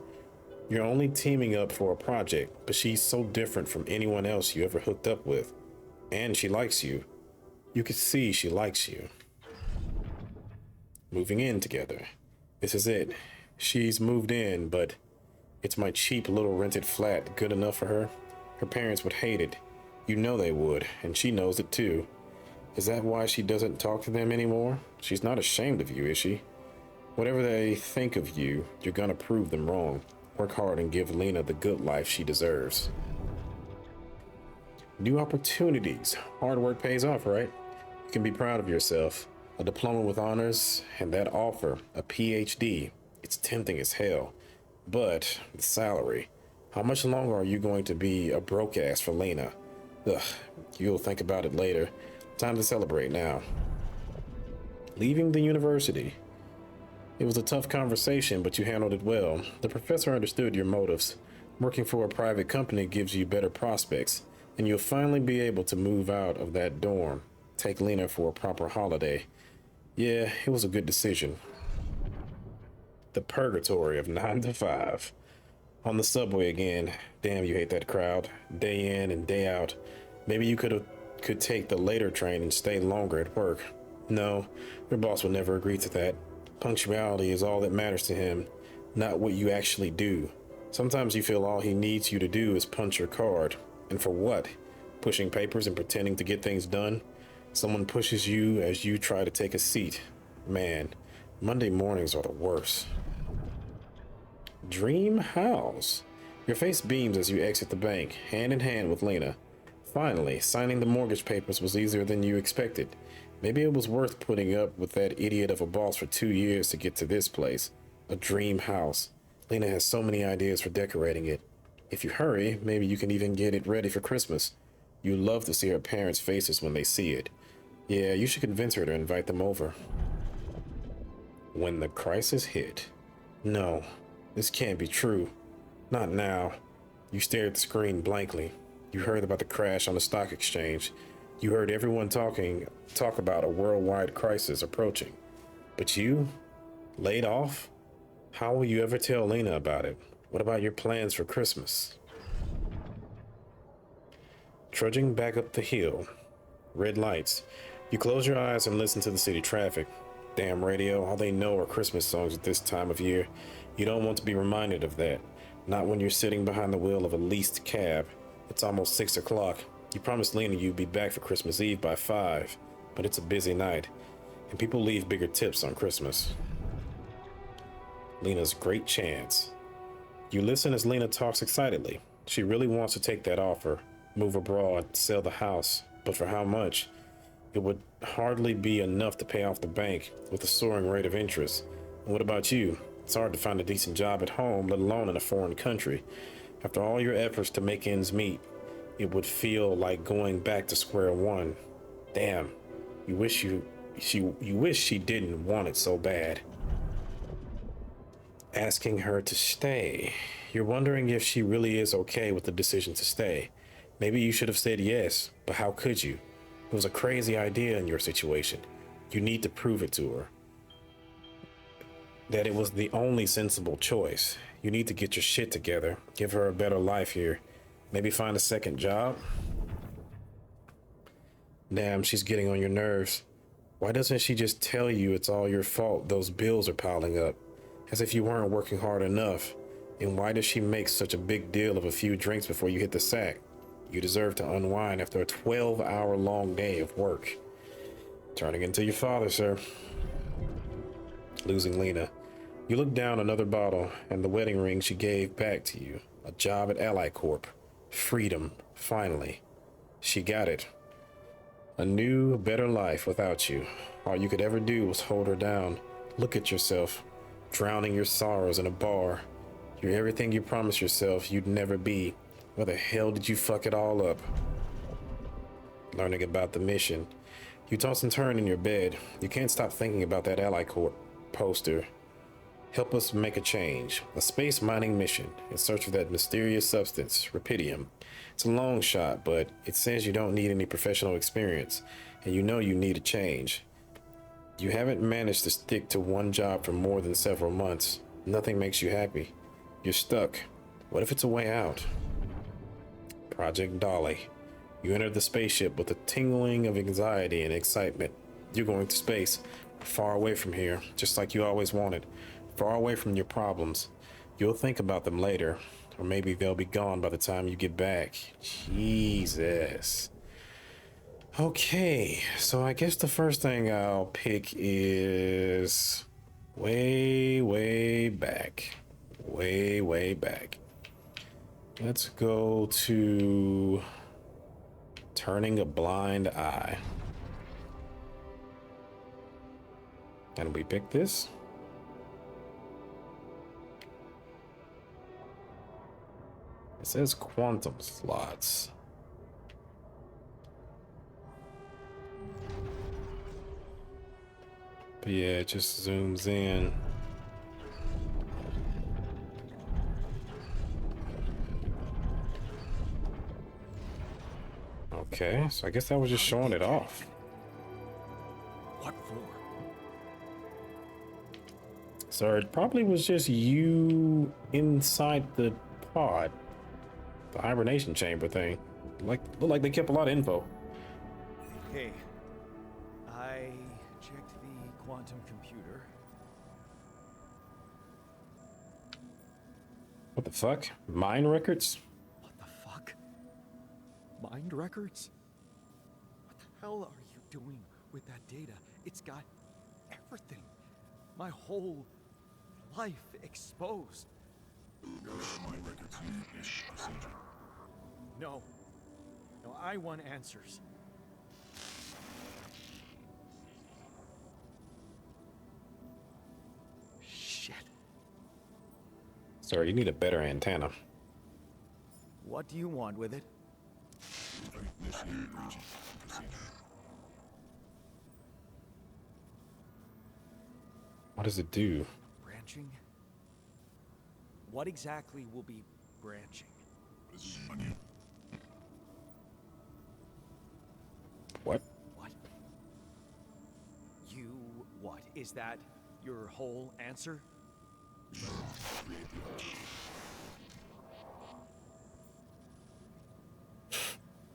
You're only teaming up for a project, but she's so different from anyone else you ever hooked up with. And she likes you. You could see she likes you. Moving in together. This is it. She's moved in, but it's my cheap little rented flat good enough for her? Her parents would hate it. You know they would, and she knows it too. Is that why she doesn't talk to them anymore? She's not ashamed of you, is she? Whatever they think of you, you're gonna prove them wrong. Work hard and give Lena the good life she deserves. New opportunities. Hard work pays off, right? You can be proud of yourself. A diploma with honors, and that offer, a PhD. It's tempting as hell. But the salary. How much longer are you going to be a broke ass for Lena? Ugh, you'll think about it later. Time to celebrate now. Leaving the university. It was a tough conversation, but you handled it well. The professor understood your motives. Working for a private company gives you better prospects, and you'll finally be able to move out of that dorm. Take Lena for a proper holiday. Yeah, it was a good decision. The purgatory of 9 to 5. On the subway again. Damn, you hate that crowd. Day in and day out. Maybe you could take the later train and stay longer at work. No, your boss would never agree to that. Punctuality is all that matters to him, not what you actually do. Sometimes you feel all he needs you to do is punch your card. And for what? Pushing papers and pretending to get things done? Someone pushes you as you try to take a seat. Man, Monday mornings are the worst. Dream house. Your face beams as you exit the bank, hand in hand with Lena. Finally, signing the mortgage papers was easier than you expected. Maybe it was worth putting up with that idiot of a boss for 2 years to get to this place. A dream house. Lena has so many ideas for decorating it. If you hurry, maybe you can even get it ready for Christmas. You love to see her parents' faces when they see it. Yeah, you should convince her to invite them over. When the crisis hit. No, this can't be true. Not now. You stared at the screen blankly. You heard about the crash on the stock exchange. You heard everyone talk about a worldwide crisis approaching. But you? Laid off? How will you ever tell Lena about it? What about your plans for Christmas? Trudging back up the hill. Red lights. You close your eyes and listen to the city traffic. Damn radio, all they know are Christmas songs at this time of year. You don't want to be reminded of that. Not when you're sitting behind the wheel of a leased cab. It's almost 6 o'clock. You promised Lena you'd be back for Christmas Eve by 5, but it's a busy night, and people leave bigger tips on Christmas. Lena's great chance. You listen as Lena talks excitedly. She really wants to take that offer, move abroad, sell the house, but for how much? It would hardly be enough to pay off the bank with a soaring rate of interest. And what about you? It's hard to find a decent job at home, let alone in a foreign country. After all your efforts to make ends meet, it would feel like going back to square one. Damn, you wish she didn't want it so bad. Asking her to stay. You're wondering if she really is okay with the decision to stay. Maybe you should have said yes, but how could you? It was a crazy idea in your situation. You need to prove it to her. That it was the only sensible choice. You need to get your shit together, give her a better life here. Maybe find a second job? Damn, she's getting on your nerves. Why doesn't she just tell you it's all your fault those bills are piling up? As if you weren't working hard enough. And why does she make such a big deal of a few drinks before you hit the sack? You deserve to unwind after a 12-hour-long day of work. Turning into your father, sir. Losing Lena. You look down another bottle and the wedding ring she gave back to you. A job at Ally Corp. Freedom, finally. She got it. A new, better life without you. All you could ever do was hold her down. Look at yourself, drowning your sorrows in a bar. You're everything you promised yourself you'd never be. Where the hell did you fuck it all up? Learning about the mission. You toss and turn in your bed. You can't stop thinking about that Ally Corp poster. Help us make a change. A space mining mission in search of that mysterious substance, rubidium. It's a long shot, but it says you don't need any professional experience, and you know you need a change. You haven't managed to stick to one job for more than several months. Nothing makes you happy. You're stuck. What if it's a way out? Project Dolly. You enter the spaceship with a tingling of anxiety and excitement. You're going to space, far away from here, just like you always wanted. Far away from your problems. You'll think about them later, or maybe they'll be gone by the time you get back. Jesus. Okay, so I guess the first thing I'll pick is way back. Way back. Let's go to Turning a Blind Eye. And we pick this. It says quantum slots. But yeah, it just zooms in. Okay, so I guess I was just showing it off. What for? So it probably was just you inside the pod, the hibernation chamber thing. Looked like they kept a lot of info. Okay. I checked the quantum computer. What the fuck? Mine records? What the fuck? Mind records? What the hell are you doing with that data? It's got everything. My whole life exposed. My records need this procedure. No. No, I want answers. Shit. Sir, you need a better antenna. What do you want with it? Initiate breaching procedure. What does it do? Branching? What exactly will be branching? This is on you. What? What? You what? Is that your whole answer? Create the altar.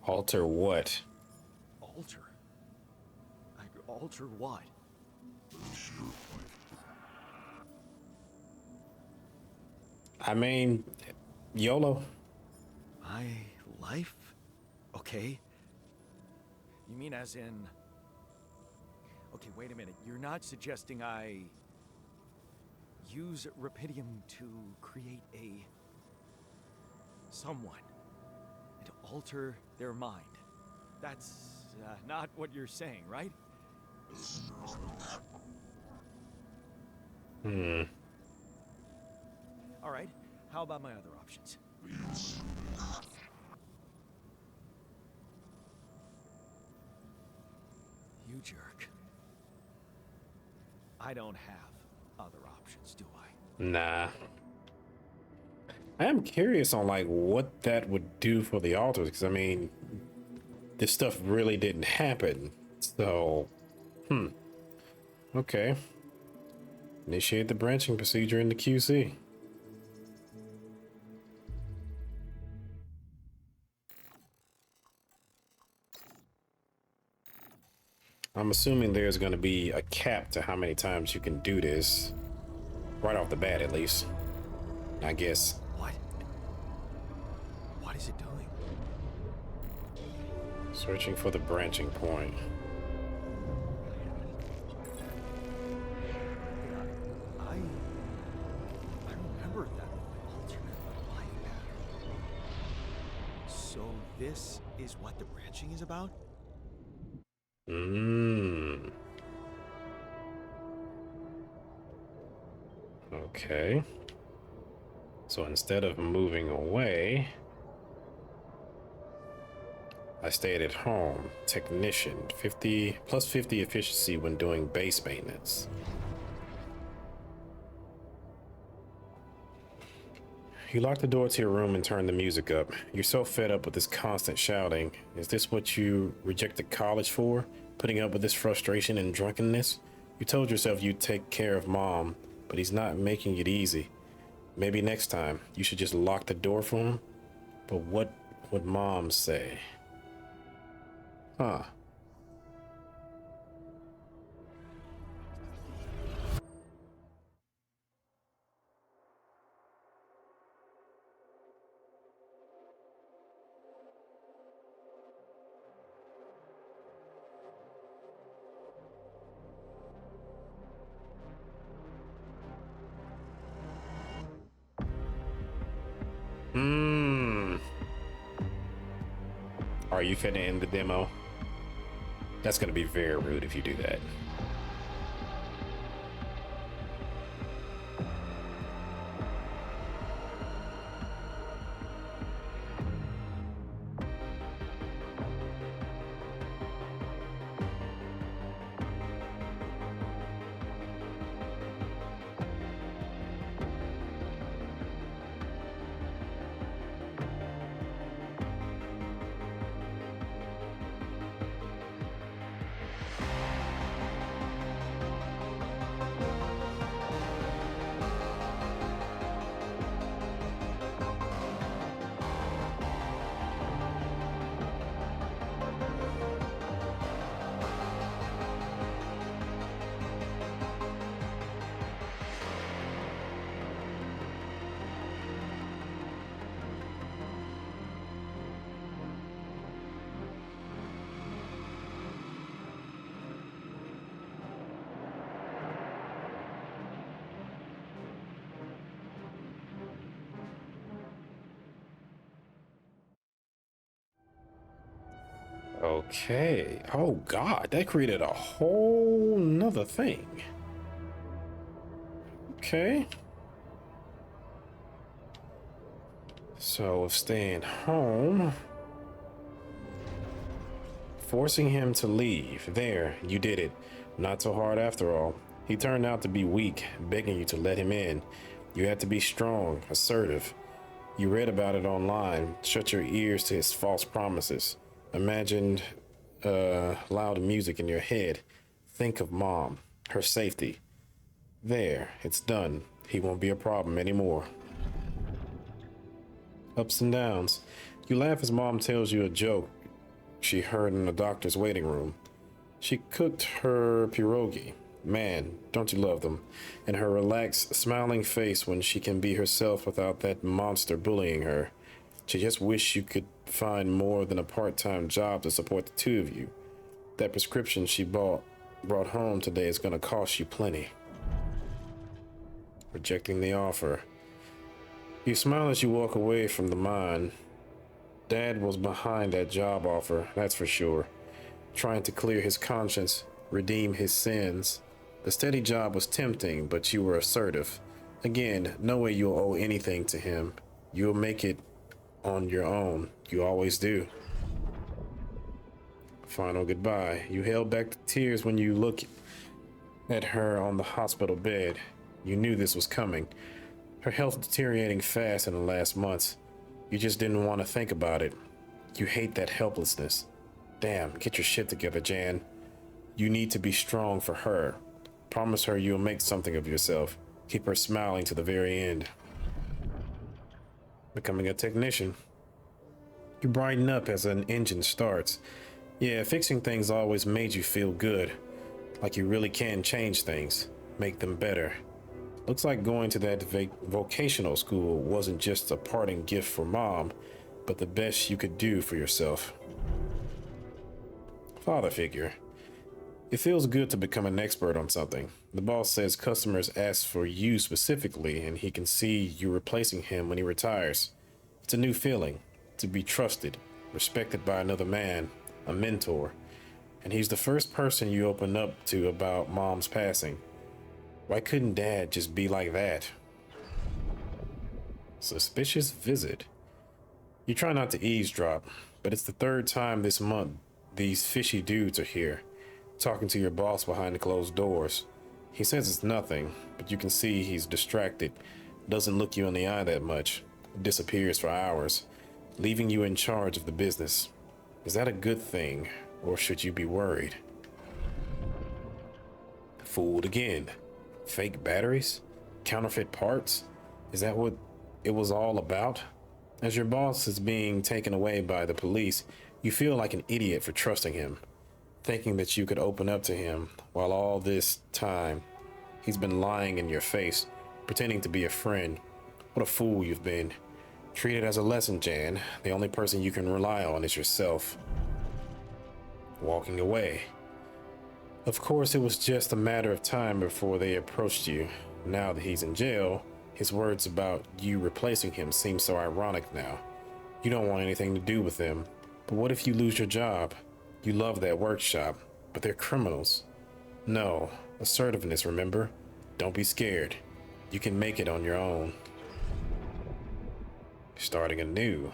Alter what? Alter? Alter what? Sure, like, I mean, YOLO. My life? Okay. You mean as in... Okay, wait a minute. You're not suggesting I... use Rapidium to create a... someone. And to alter their mind. That's not what you're saying, right? Hmm. All right. How about my other options? You jerk. I don't have other options, do I? Nah. I am curious on like what that would do for the alters, because I mean, this stuff really didn't happen. So, okay. Initiate the branching procedure in the QC. I'm assuming there's going to be a cap to how many times you can do this. Right off the bat, at least. I guess. What? What is it doing? Searching for the branching point. I remember that alternate life pattern. So this is what the branching is about? Okay. So instead of moving away, I stayed at home. Technician, 50 plus 50 efficiency when doing base maintenance. You lock the door to your room and turn the music up. You're so fed up with this constant shouting. Is this what you rejected college for? Putting up with this frustration and drunkenness? You told yourself you'd take care of mom, but he's not making it easy. Maybe next time you should just lock the door for him? But what would mom say? Huh. Are you finna end the demo? That's gonna be very rude if you do that. Okay. Oh God, that created a whole nother thing. Okay. So if staying home, forcing him to leave. There, you did it. Not so hard after all. He turned out to be weak, begging you to let him in. You had to be strong, assertive. You read about it online, shut your ears to his false promises. Imagined loud music in your head. Think of mom, her safety. There, it's done. He won't be a problem anymore. Ups and downs. You laugh as mom tells you a joke she heard in the doctor's waiting room. She cooked her pierogi. Man, don't you love them? And her relaxed, smiling face when she can be herself without that monster bullying her. She just wished you could find more than a part-time job to support the two of you. That prescription she brought home today is going to cost you plenty. Rejecting the offer. You smile as you walk away from the mine. Dad was behind that job offer, that's for sure. Trying to clear his conscience, redeem his sins. The steady job was tempting, but you were assertive. Again, no way you'll owe anything to him. You'll make it on your own. You always do. Final goodbye. You held back the tears when you look at her on the hospital bed. You knew this was coming. Her health deteriorating fast in the last months. You just didn't want to think about it. You hate that helplessness. Damn, get your shit together, Jan. You need to be strong for her. Promise her you'll make something of yourself. Keep her smiling to the very end. Becoming a technician. You brighten up as an engine starts. Yeah, fixing things always made you feel good. Like you really can change things, make them better. Looks like going to that vocational school wasn't just a parting gift for mom, but the best you could do for yourself. Father figure. It feels good to become an expert on something. The boss says customers ask for you specifically, and he can see you replacing him when he retires. It's a new feeling, to be trusted, respected by another man, a mentor. And he's the first person you open up to about mom's passing. Why couldn't Dad just be like that? Suspicious visit. You try not to eavesdrop, but it's the third time this month these fishy dudes are here, talking to your boss behind the closed doors. He says it's nothing, but you can see he's distracted, doesn't look you in the eye that much, disappears for hours, leaving you in charge of the business. Is that a good thing, or should you be worried? Fooled again. Fake batteries? Counterfeit parts? Is that what it was all about? As your boss is being taken away by the police, you feel like an idiot for trusting him, thinking that you could open up to him, while all this time he's been lying in your face, pretending to be a friend. What a fool you've been. Treat it as a lesson, Jan. The only person you can rely on is yourself. Walking away. Of course, it was just a matter of time before they approached you. Now that he's in jail, his words about you replacing him seem so ironic now. You don't want anything to do with them. But what if you lose your job? You love that workshop, but they're criminals. No, assertiveness, remember? Don't be scared. You can make it on your own. Starting anew.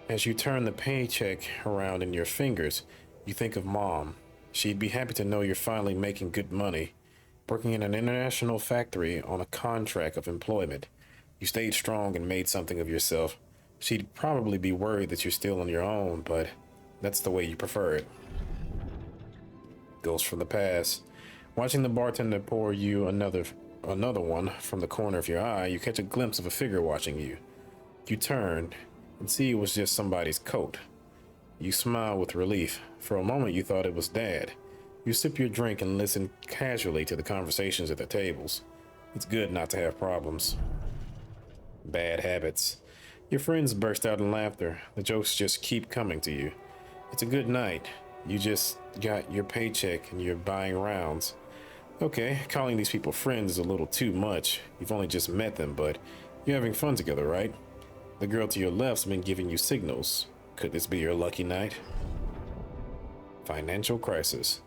As you turn the paycheck around in your fingers, you think of Mom. She'd be happy to know you're finally making good money, working in an international factory on a contract of employment. You stayed strong and made something of yourself. She'd probably be worried that you're still on your own, but that's the way you prefer it. Ghost from the past. Watching the bartender pour you another one from the corner of your eye, you catch a glimpse of a figure watching you. You turn and see it was just somebody's coat. You smile with relief. For a moment you thought it was Dad. You sip your drink and listen casually to the conversations at the tables. It's good not to have problems. Bad habits. Your friends burst out in laughter. The jokes just keep coming to you. It's a good night. You just got your paycheck and you're buying rounds. Okay, calling these people friends is a little too much. You've only just met them, but you're having fun together, right? The girl to your left's been giving you signals. Could this be your lucky night? Financial crisis.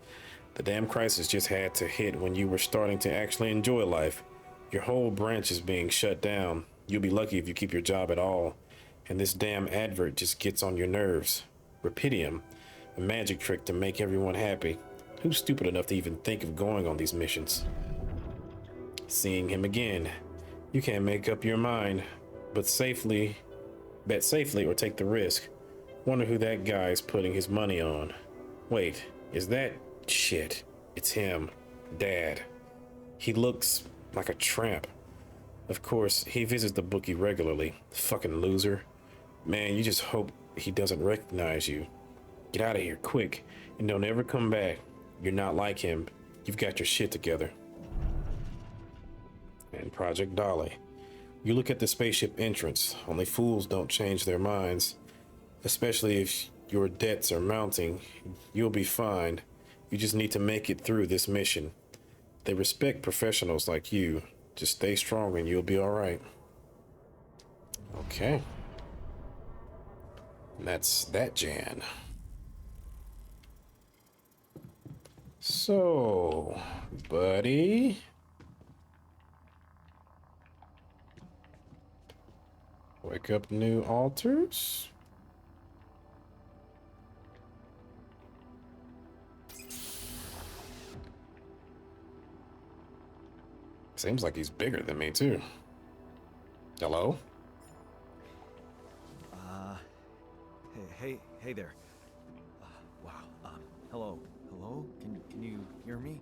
The damn crisis just had to hit when you were starting to actually enjoy life. Your whole branch is being shut down. You'll be lucky if you keep your job at all. And this damn advert just gets on your nerves. Rapidium, a magic trick to make everyone happy. Who's stupid enough to even think of going on these missions? Seeing him again. You can't make up your mind, but bet safely or take the risk. Wonder who that guy's putting his money on. Wait, is that shit? It's him, Dad. He looks like a tramp. Of course, he visits the bookie regularly. Fucking loser. Man, you just hope he doesn't recognize you. Get out of here quick and don't ever come back. You're not like him. You've got your shit together. And Project Dolly. You look at the spaceship entrance. Only fools don't change their minds. Especially if your debts are mounting. You'll be fine. You just need to make it through this mission. They respect professionals like you. Just stay strong and you'll be alright. Okay. That's that, Jan. So, buddy. Wake up new altars. Seems like he's bigger than me, too. Hello? Hey there. Wow. Hello. Hello? Can you hear me?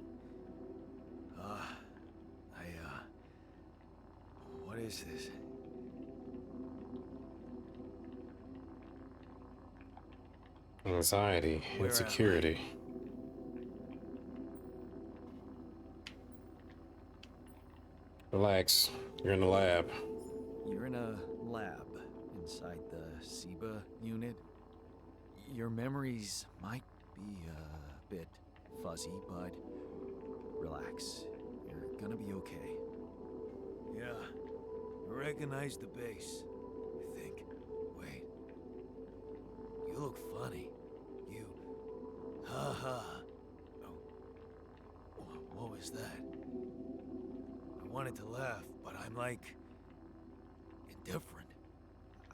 What is this? Anxiety, Where am I? insecurity. Relax. You're in the lab. You're in a lab inside the SIBA unit. Your memories might be a bit fuzzy, but relax. You're gonna be okay. Yeah, I recognize the base, I think. Wait. You look funny. You... Ha. Oh. What was that? I wanted to laugh, but I'm like... indifferent.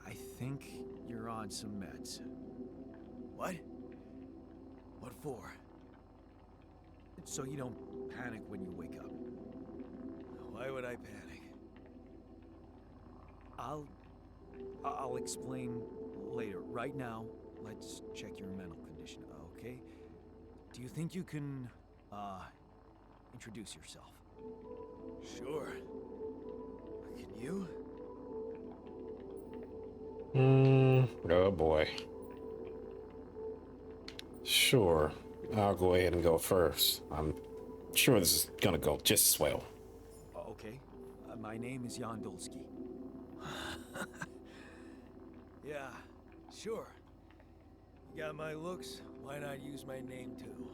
I think you're on some meds. What? What for? So you don't panic when you wake up. Why would I panic? I'll explain later. Right now, let's check your mental condition, okay? Do you think you can, introduce yourself? Sure. Can you? Oh boy. Sure. I'll go ahead and go first. I'm sure this is gonna go just as well. Okay. My name is Jan Dolsky. Yeah, sure. You got my looks, why not use my name too?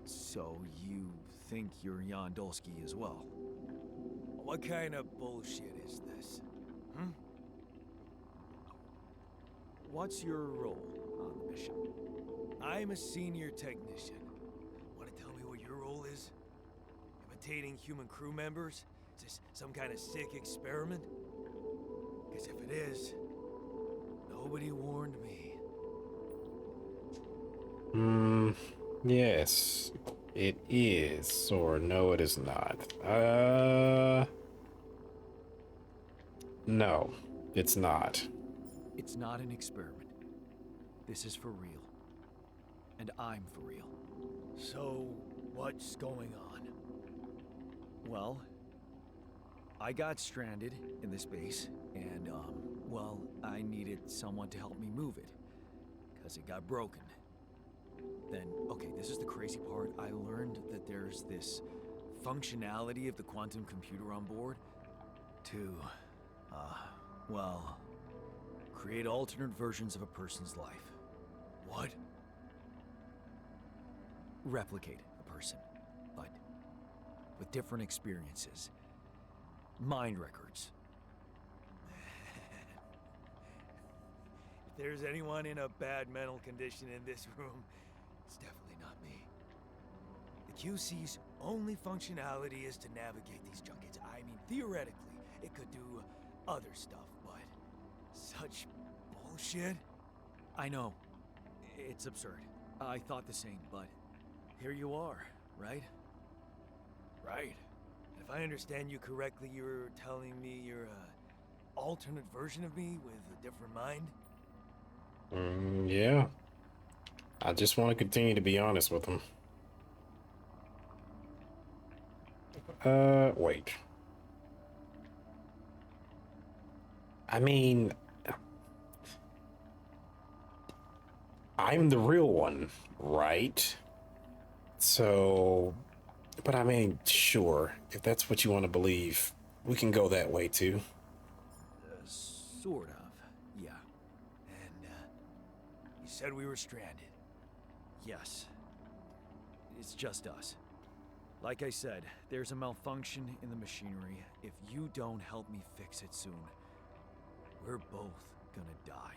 So you think you're Jan Dolsky as well? What kind of bullshit is this? What's your role on the mission? I'm a senior technician. Want to tell me what your role is? Imitating human crew members? Is this some kind of sick experiment? Because if it is, nobody warned me. Yes, it is, or no, it is not. No, it's not. It's not an experiment. This is for real. And I'm for real. So, what's going on? Well, I got stranded in this base, and, well, I needed someone to help me move it. Because it got broken. Then, okay, this is the crazy part. I learned that there's this functionality of the quantum computer on board to, well, create alternate versions of a person's life. What? Replicate a person, but with different experiences. Mind records. there's anyone in a bad mental condition in this room, it's definitely not me. The QC's only functionality is to navigate these junkets. I mean, theoretically, it could do other stuff, but such bullshit? I know. It's absurd. I thought the same, but here you are, right? Right. If I understand you correctly, you're telling me you're a alternate version of me with a different mind? Yeah. I just want to continue to be honest with him. Wait. I mean, I'm the real one, right? So, but I mean, sure, if that's what you want to believe, we can go that way too. Sort of, yeah. And, you said we were stranded. Yes. It's just us. Like I said, there's a malfunction in the machinery. If you don't help me fix it soon, we're both gonna die.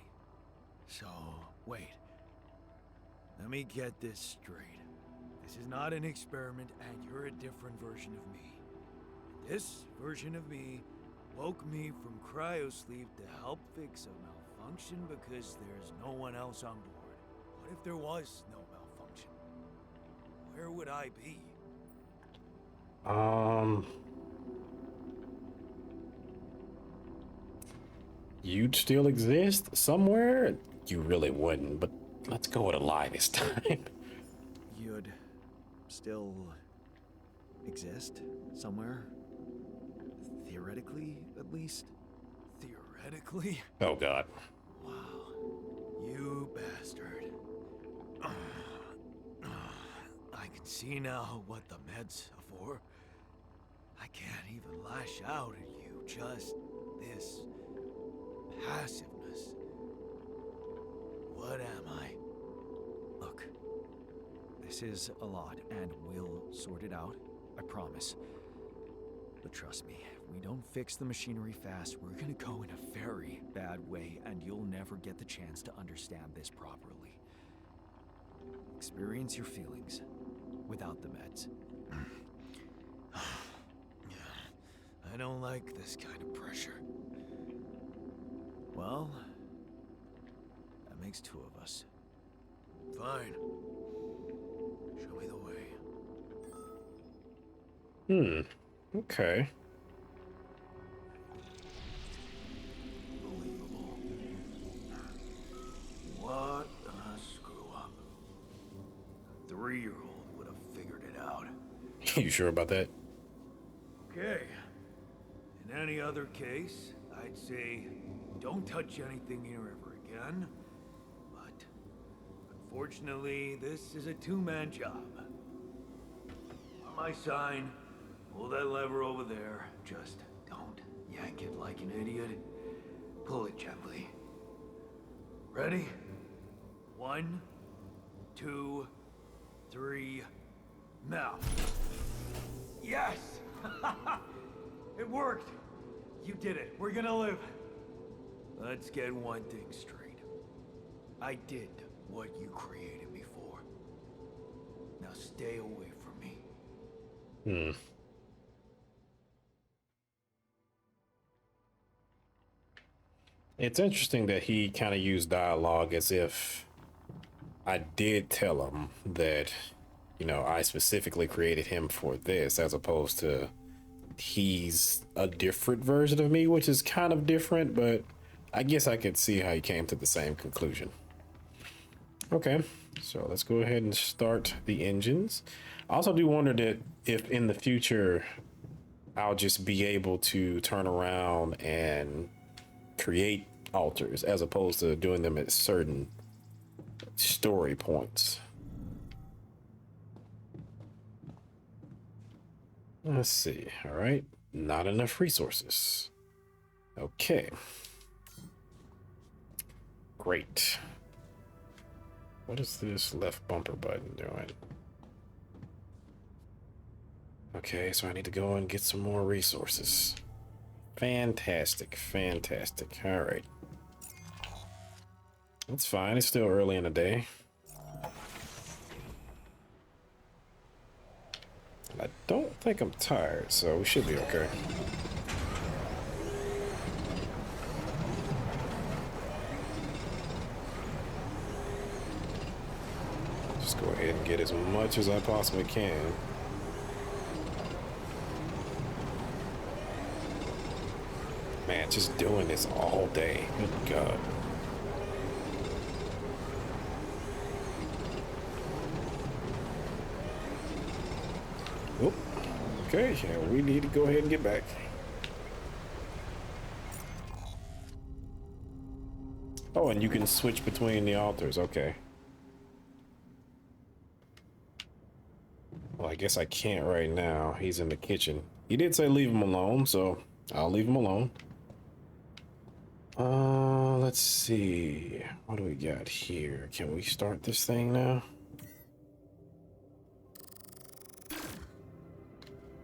So, wait. Let me get this straight. This is not an experiment, and you're a different version of me. This version of me woke me from cryosleep to help fix a malfunction because there's no one else on board. What if there was no malfunction? Where would I be? You'd still exist somewhere? You really wouldn't, but let's go with a lie this time. You'd still exist somewhere? Theoretically, at least? Theoretically? Oh, God. Wow. You bastard. I can see now what the meds are for. I can't even lash out at you, just this passiveness. What am I? Look, this is a lot, and we'll sort it out, I promise. But trust me, if we don't fix the machinery fast, we're gonna go in a very bad way, and you'll never get the chance to understand this properly. Experience your feelings without the meds. I don't like this kind of pressure. Well, that makes two of us. Fine. Show me the way. Okay. Unbelievable. What a screw up. A 3-year-old would have figured it out. You sure about that? Okay. In any other case, I'd say don't touch anything here ever again. But unfortunately, this is a two-man job. On my sign, pull that lever over there. Just don't yank it like an idiot. Pull it gently. Ready? 1, 2, 3, now. Yes! It worked! You did it. We're gonna live. Let's get one thing straight. I did what you created me for. Now stay away from me. It's interesting that he kind of used dialogue as if I did tell him that, you know, I specifically created him for this, as opposed to he's a different version of me, which is kind of different, but I guess I could see how he came to the same conclusion. Okay, so let's go ahead and start the engines. I also do wonder that if in the future I'll just be able to turn around and create alters as opposed to doing them at certain story points. Let's see. All right, not enough resources. Okay, great. What is this left bumper button doing? Okay, so I need to go and get some more resources. Fantastic, fantastic. All right. It's fine. It's still early in the day. And I don't think I'm tired, so we should be okay. Just go ahead and get as much as I possibly can. Man, just doing this all day. Good God. Oop. Okay, yeah, we need to go ahead and get back. Oh, and you can switch between the altars. Okay. Well, I guess I can't right now. He's in the kitchen. He did say leave him alone, so I'll leave him alone. Let's see. What do we got here? Can we start this thing now?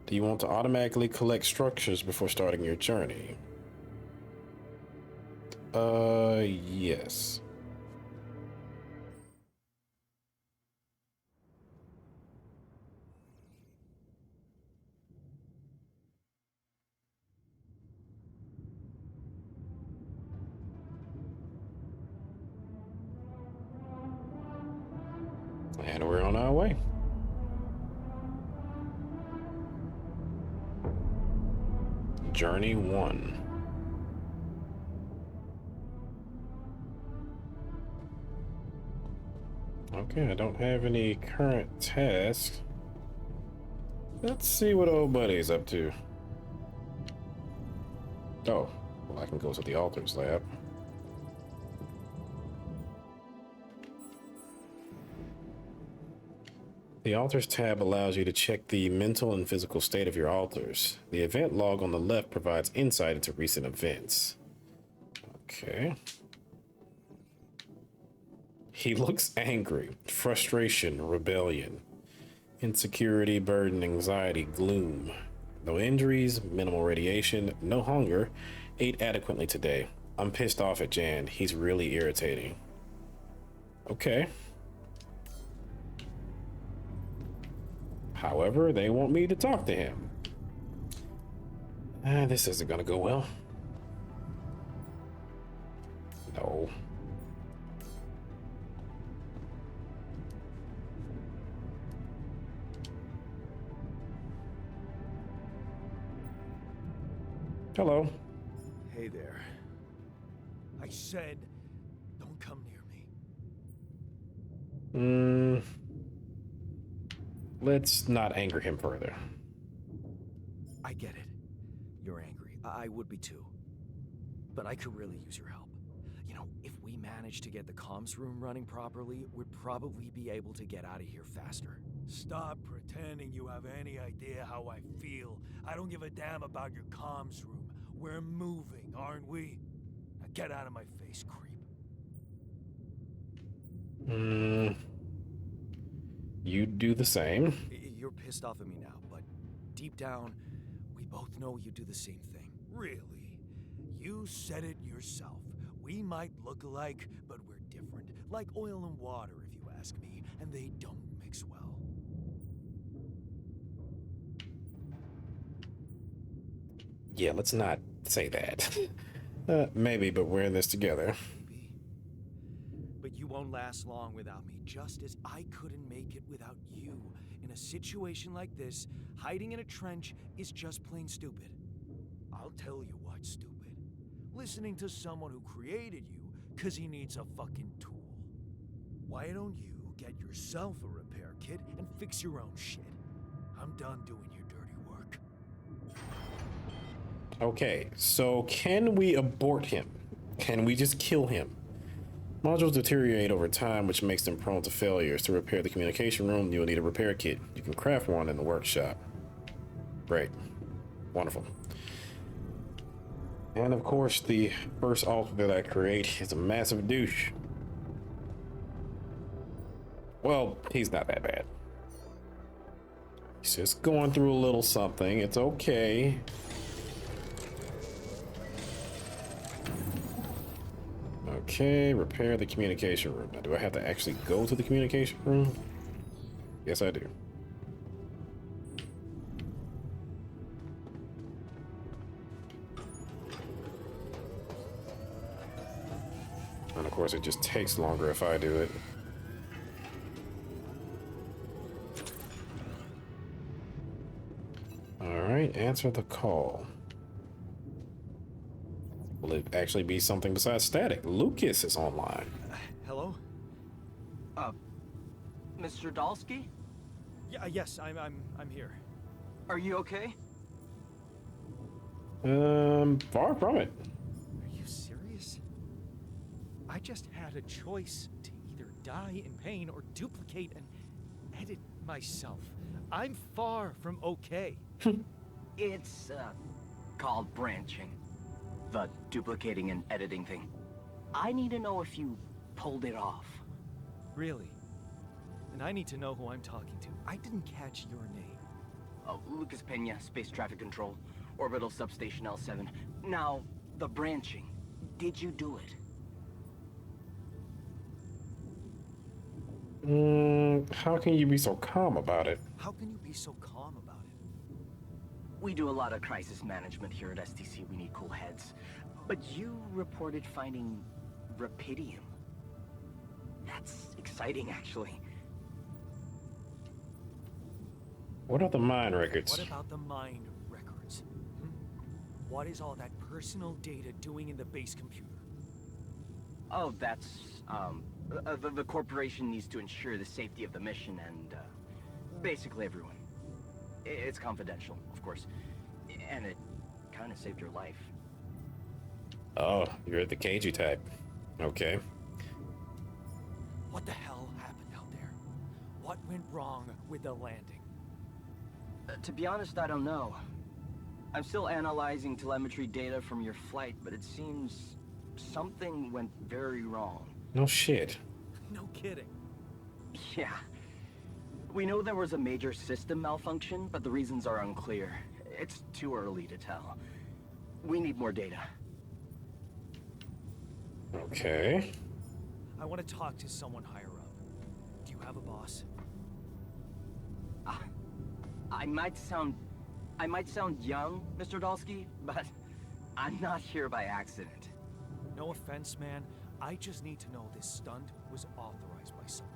Do you want to automatically collect structures before starting your journey? Yes. And we're on our way. Journey 1. Okay, I don't have any current tasks. Let's see what old buddy's up to. Oh, well, I can go to the altars lab. The altars tab allows you to check the mental and physical state of your altars. The event log on the left provides insight into recent events. Okay. He looks angry, frustration, rebellion, insecurity, burden, anxiety, gloom. No injuries, minimal radiation, no hunger. Ate adequately today. I'm pissed off at Jan. He's really irritating. Okay. However, they want me to talk to him. This isn't gonna go well. No. Hello. Hey there. I said, don't come near me. Let's not anger him further. I get it. You're angry. I would be too. But I could really use your help. You know, if we manage to get the comms room running properly, we'd probably be able to get out of here faster. Stop pretending you have any idea how I feel. I don't give a damn about your comms room. We're moving, aren't we? Now get out of my face, creep. You do the same. You're pissed off at me now, but deep down, we both know you do the same thing. Really? You said it yourself. We might look alike, but we're different. Like oil and water, if you ask me, and they don't mix well. Yeah, let's not say that. Maybe, but we're in this together. Maybe. But you won't last long without me, just as I couldn't make it without you. In a situation like this, hiding in a trench is just plain stupid. I'll tell you what's stupid. Listening to someone who created you because he needs a fucking tool. Why don't you get yourself a repair kit and fix your own shit? I'm done doing your dirty work. Okay, so can we abort him? Can we just kill him? Modules deteriorate over time, which makes them prone to failures. To repair the communication room, you'll need a repair kit. You can craft one in the workshop. Great. Wonderful. And of course, the first altar that I create is a massive douche. Well, he's not that bad. He's just going through a little something. It's okay. Okay, repair the communication room. Now, do I have to actually go to the communication room? Yes, I do. And of course, it just takes longer if I do it. All right, answer the call. Will it actually be something besides static? Lucas is online. Hello? Mr. Dalsky? Yeah, yes, I'm here. Are you okay? Far from it. Are you serious? I just had a choice to either die in pain or duplicate and edit myself. I'm far from okay. It's, called branching. The duplicating and editing thing. I need to know if you pulled it off. Really? And I need to know who I'm talking to. I didn't catch your name. Oh, Lucas Pena, Space Traffic Control, Orbital Substation L7. Now, the branching. Did you do it? How can you be so calm about it? How can you be so calm about it? We do a lot of crisis management here at STC. We need cool heads. But you reported finding Rapidium. That's exciting, actually. What are the mine records? What about the mine records? What is all that personal data doing in the base computer? Oh, that's, the corporation needs to ensure the safety of the mission and, basically everyone. It's confidential, of course. And it kind of saved your life. Oh, you're the cagey type. Okay. What the hell happened out there? What went wrong with the landing? To be honest, I don't know. I'm still analyzing telemetry data from your flight, but it seems something went very wrong. No shit. No kidding. Yeah. We know there was a major system malfunction, but the reasons are unclear. It's too early to tell. We need more data. Okay. I want to talk to someone higher up. Do you have a boss? I might sound young, Mr. Dalsky, but I'm not here by accident. No offense, man. I just need to know this stunt was authorized by someone.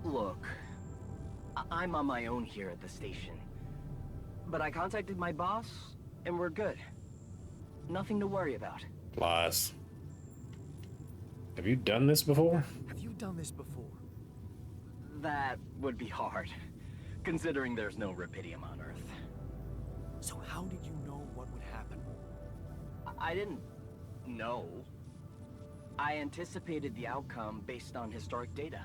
Look, I'm on my own here at the station. But I contacted my boss, and we're good. Nothing to worry about. Lies. Have you done this before? Have you done this before? That would be hard, considering there's no Rapidium on Earth. So how did you know what would happen? I didn't know. I anticipated the outcome based on historic data.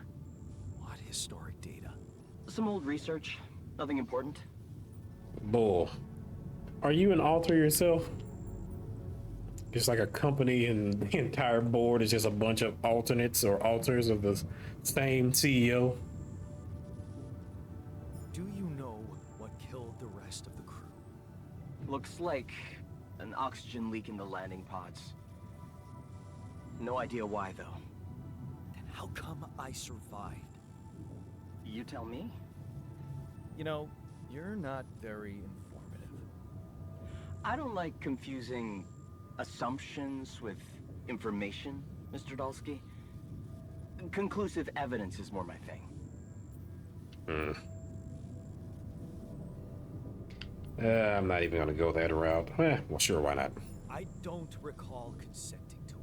What historic data? Some old research, nothing important. Bull. Are you an alter yourself? Just like a company and the entire board is just a bunch of alternates or alters of the same CEO? Do you know what killed the rest of the crew? Looks like an oxygen leak in the landing pods. No idea why, though. Then how come I survived? You tell me? You know, you're not very informative. I don't like confusing assumptions with information, Mr. Dalsky. Conclusive evidence is more my thing. I'm not even gonna go that route. Well, sure, why not? I don't recall consenting to it.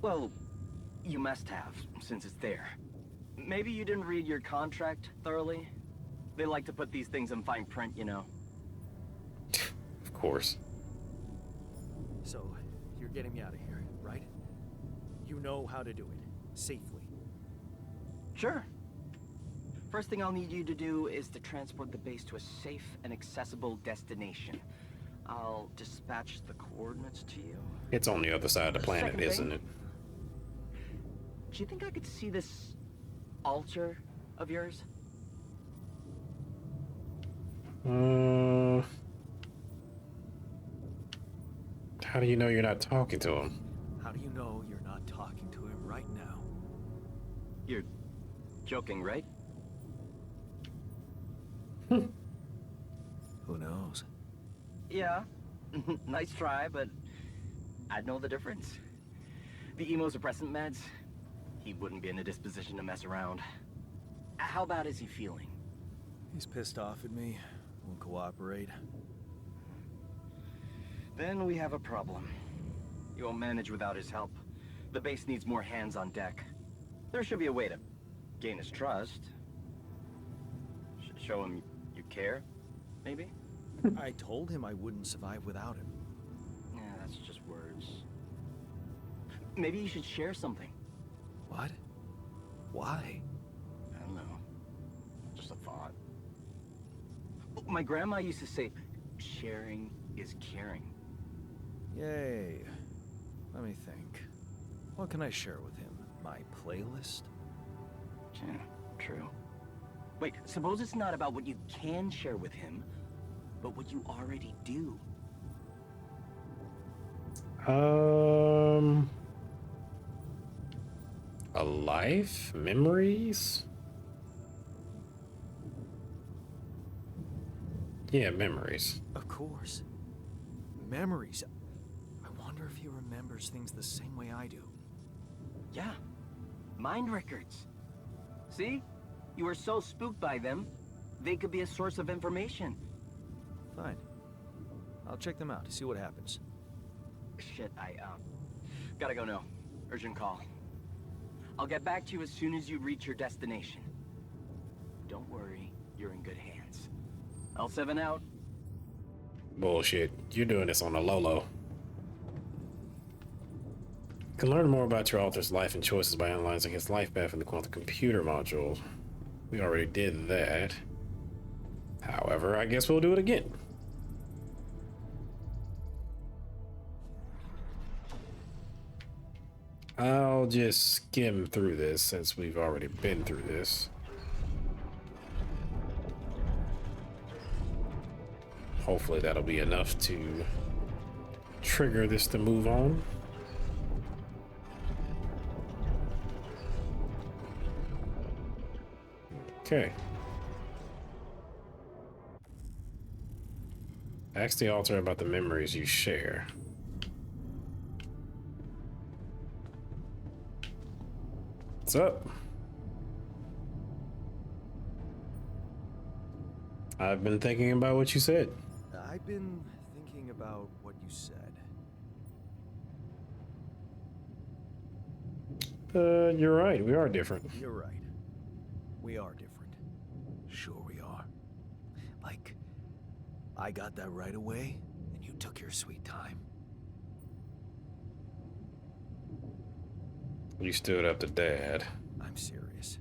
Well, you must have, since it's there. Maybe you didn't read your contract thoroughly? They like to put these things in fine print, you know. Of course. So, you're getting me out of here, right? You know how to do it, safely. Sure. First thing I'll need you to do is to transport the base to a safe and accessible destination. I'll dispatch the coordinates to you. It's on the other side of the planet, Second thing. isn't it? Do you think I could see this altar of yours? How do you know you're not talking to him? How do you know you're not talking to him right now? You're joking, right? Who knows? Yeah. Nice try, but I'd know the difference. The immunosuppressant meds, he wouldn't be in a disposition to mess around. How bad is he feeling? He's pissed off at me. Won't cooperate. Then we have a problem. You won't manage without his help. The base needs more hands on deck. There should be a way to gain his trust. Show him you care, maybe? I told him I wouldn't survive without him. Yeah, that's just words. Maybe you should share something. What? Why? I don't know. Just a thought. My grandma used to say, sharing is caring. Yay. Let me think. What can I share with him? My playlist? Yeah, true. Wait, suppose it's not about what you can share with him, but what you already do. A life? Memories? Yeah, memories. Of course. Memories. I wonder if he remembers things the same way I do. Yeah, mind records. See? You were so spooked by them, they could be a source of information. Fine. I'll check them out to see what happens. Shit, I, gotta go now. Urgent call. I'll get back to you as soon as you reach your destination. Don't worry, you're in good hands. L7 out. Bullshit. You're doing this on the low-low. You can learn more about your author's life and choices by analyzing his life path in the quantum computer module. We already did that. However, I guess we'll do it again. I'll just skim through this since we've already been through this. Hopefully that'll be enough to trigger this to move on. Okay. Ask the altar about the memories you share. What's up? I've been thinking about what you said. I've been thinking about what you said. You're right. We are different. You're right. We are different. Sure we are. Like, I got that right away, and you took your sweet time. You stood up to Dad. I'm serious.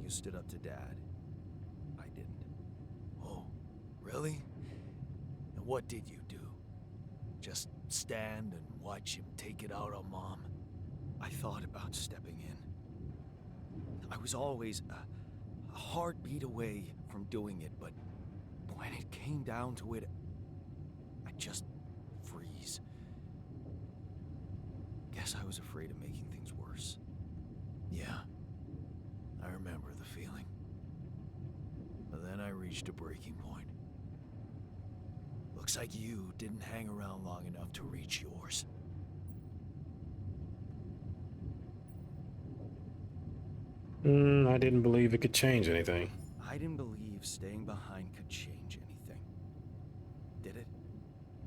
You stood up to Dad. I didn't. Oh, really? And what did you do? Just stand and watch him take it out on Mom? I thought about stepping in. I was always a heartbeat away from doing it, but when it came down to it, I just freeze. Guess I was afraid of making things worse. Yeah, I remember the feeling. But then I reached a breaking point. Looks like you didn't hang around long enough to reach yours. I didn't believe it could change anything. I didn't believe staying behind could change anything. Did it?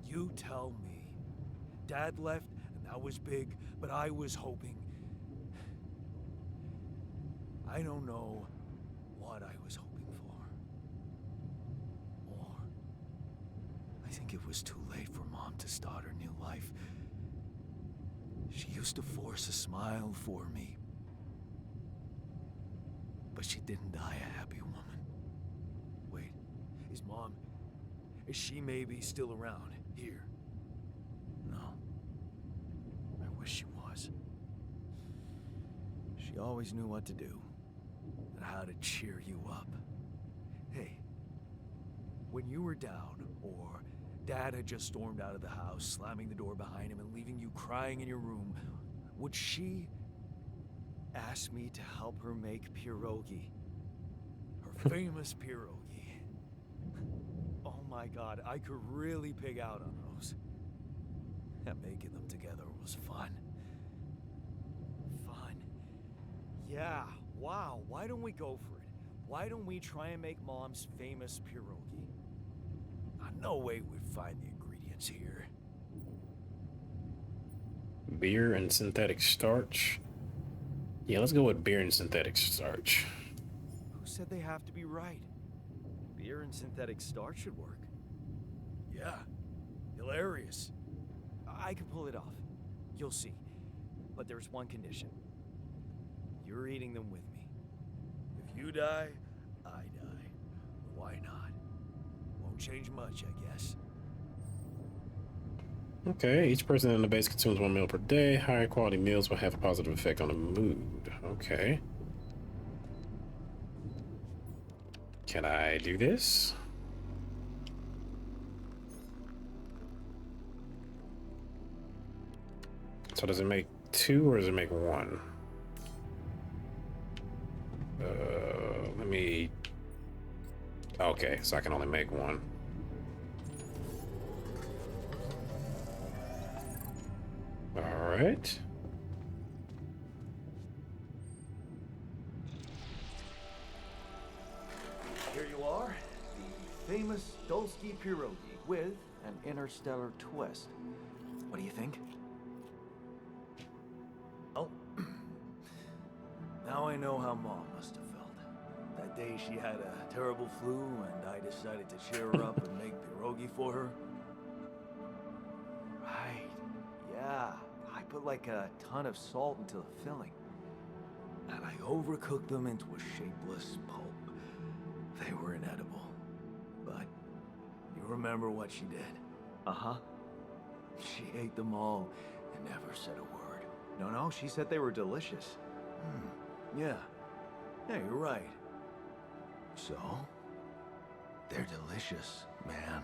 You tell me. Dad left, and that was big, but I was hoping. I don't know what I was hoping for. Or I think it was too late for Mom to start her new life. She used to force a smile for me. But she didn't die a happy woman. Wait, is Mom... is she maybe still around here? No. I wish she was. She always knew what to do. And how to cheer you up. Hey, when you were down, or Dad had just stormed out of the house, slamming the door behind him and leaving you crying in your room, would she ask me to help her make pierogi? Her famous pierogi. Oh my god, I could really pig out on those. And making them together was fun. Fun. Yeah, wow, why don't we go for it? Why don't we try and make Mom's famous pierogi? No way we'd find the ingredients here. Beer and synthetic starch. Yeah, let's go with beer and synthetic starch. Who said they have to be right? Beer and synthetic starch should work. Yeah, hilarious. I can pull it off. You'll see. But there's one condition. You're eating them with me. If you die, I die. Why not? Won't change much, I guess. Okay, each person in the base consumes 1 meal per day. Higher quality meals will have a positive effect on the mood. Okay. Can I do this? So does it make 2 or does it make 1? Let me... Okay, so I can only make 1. All right. Here you are, the famous Dulski pierogi with an interstellar twist. What do you think? Oh, now I know how Mom must have felt. That day she had a terrible flu and I decided to cheer her up and make pierogi for her. Right, yeah. I put like a ton of salt into the filling. And I overcooked them into a shapeless pulp. They were inedible. But you remember what she did? Uh-huh. She ate them all and never said a word. No, she said they were delicious. Yeah. Yeah, you're right. So, they're delicious, man.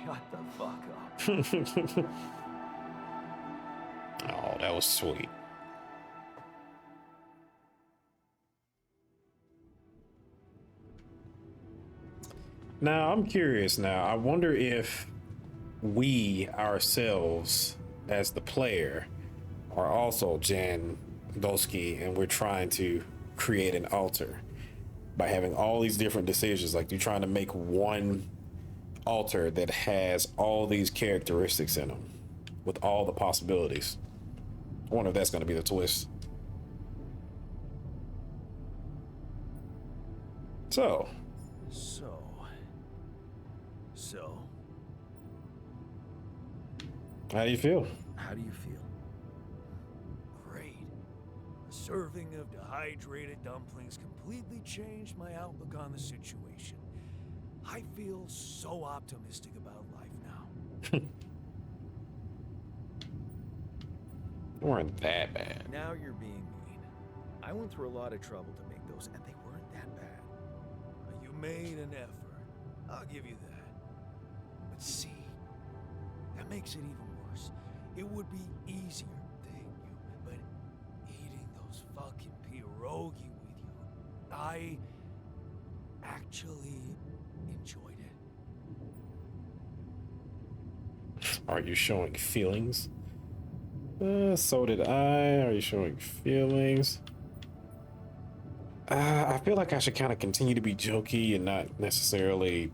Shut the fuck up. Oh, that was sweet. Now, I'm curious now. I wonder if we ourselves, as the player, are also Jan Dolsky and we're trying to create an altar by having all these different decisions. Like, you're trying to make one altar that has all these characteristics in them with all the possibilities. I wonder if that's going to be the twist. So how do you feel? How do you feel? Great. A serving of dehydrated dumplings completely changed my outlook on the situation. I feel so optimistic about life now. They weren't that bad. Now you're being mean. I went through a lot of trouble to make those, and they weren't that bad. You made an effort. I'll give you that. But see, that makes it even worse. It would be easier, thank you, but eating those fucking pierogi with you, I actually enjoyed it. Are you showing feelings? So did I. Are you showing feelings? I feel like I should kind of continue to be jokey and not necessarily,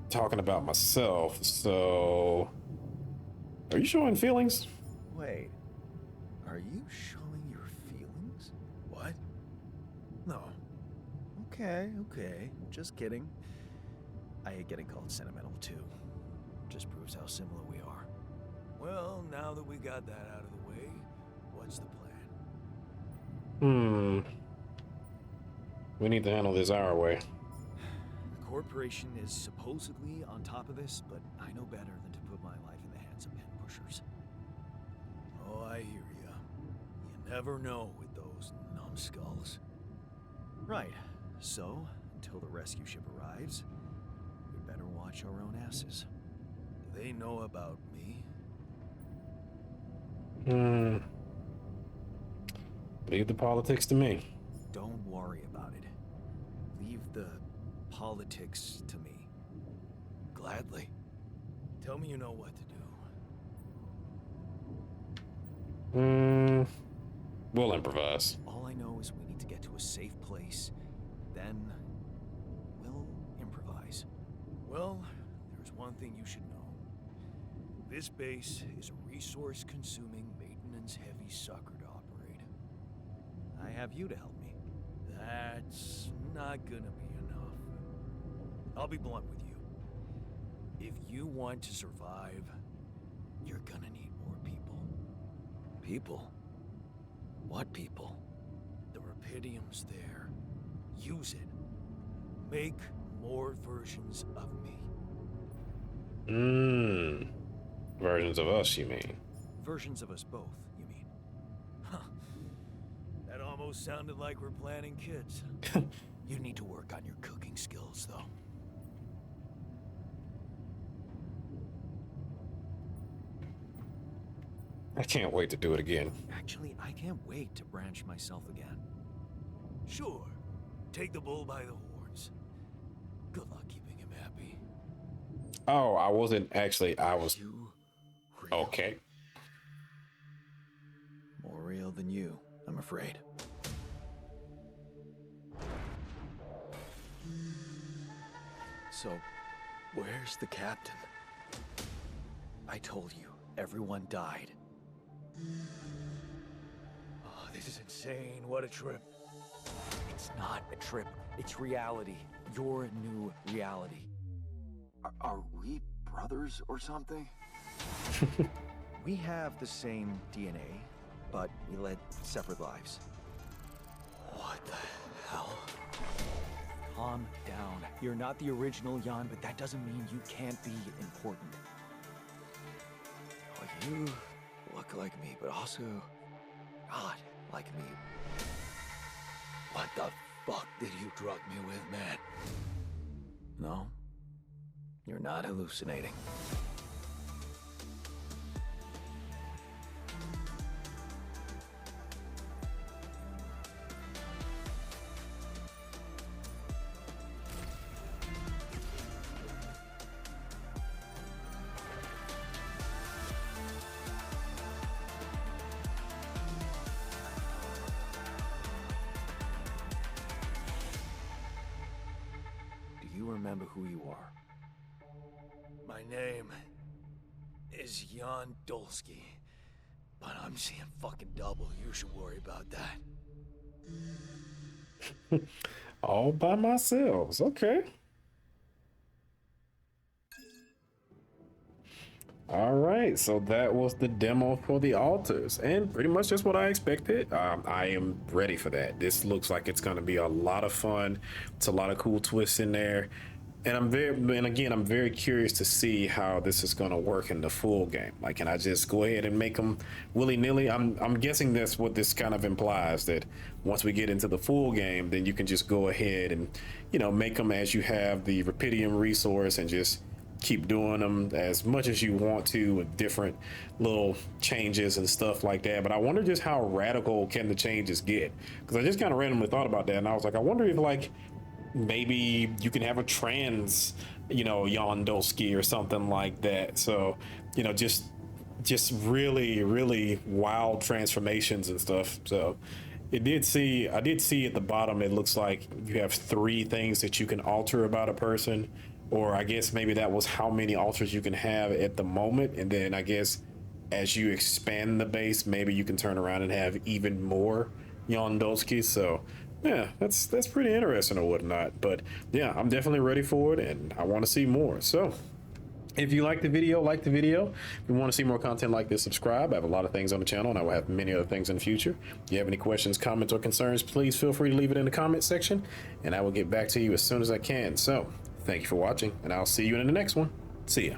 talking about myself. So, are you showing feelings? Wait, are you showing your feelings? What? No. Okay. Just kidding. I hate getting called sentimental too. Just proves how similar we are. Well, now that we got that out of the way, what's the plan? We need to handle this our way. The corporation is supposedly on top of this, but I know better than to put my life in the hands of pen pushers. Oh, I hear ya. You never know with those numbskulls. Right, so, until until the rescue ship arrives. We better watch our own asses. Do they know about me? Leave the politics to me. Don't worry about it. Leave the politics to me. Gladly. Tell me you know what to do. We'll improvise. All I know is we need to get to a safe place. Then we'll improvise. Well, there's one thing you should know. This base is a resource-consuming, maintenance-heavy sucker to operate. I have you to help me. That's not gonna be enough. I'll be blunt with you. If you want to survive, you're gonna need more people. People? What people? The Rapidium's there. Use it. Make more versions of me. Versions of us, you mean? Versions of us both, you mean? Huh. That almost sounded like we're planning kids. You need to work on your cooking skills, though. I can't wait to do it again. Actually, I can't wait to branch myself again. Sure. Take the bull by the horns. Good luck keeping him happy. Oh, I wasn't actually. I was. You real? Okay. More real than you, I'm afraid. So, where's the captain? I told you, everyone died. Oh, this is insane. What a trip. It's not a trip. It's reality. Your new reality. Are we brothers or something? We have the same DNA, but we led separate lives. What the hell? Calm down. You're not the original Jan, but that doesn't mean you can't be important. Oh, you look like me, but also God like me. What the fuck did you drug me with, man? No, you're not hallucinating. Do you remember who you are? My name is Jan Dolsky, but I'm seeing fucking double. You should worry about that. All by myself. Okay. All right, so that was the demo for the altars, and pretty much just what I expected. I am ready for that. This looks like it's going to be a lot of fun. It's a lot of cool twists in there, and I'm very curious to see how this is going to work in the full game. Like, can I just go ahead and make them willy-nilly? I'm guessing that's what this kind of implies, that once we get into the full game, then you can just go ahead and, make them as you have the Rapidium resource and just keep doing them as much as you want to with different little changes and stuff like that. But I wonder just how radical can the changes get, because I just kind of randomly thought about that, and I was like, I wonder if like maybe you can have a trans Jan Dolsky or something like that. So just really wild transformations and stuff. So I did see at the bottom, it looks like you have 3 things that you can alter about a person. Or I guess maybe that was how many altars you can have at the moment. And then I guess as you expand the base, maybe you can turn around and have even more Jan Dolsky. So yeah, that's pretty interesting or whatnot. But yeah, I'm definitely ready for it and I want to see more. So if you like the video, like the video. If you want to see more content like this, subscribe. I have a lot of things on the channel and I will have many other things in the future. If you have any questions, comments, or concerns, please feel free to leave it in the comment section and I will get back to you as soon as I can. So thank you for watching, and I'll see you in the next one. See ya.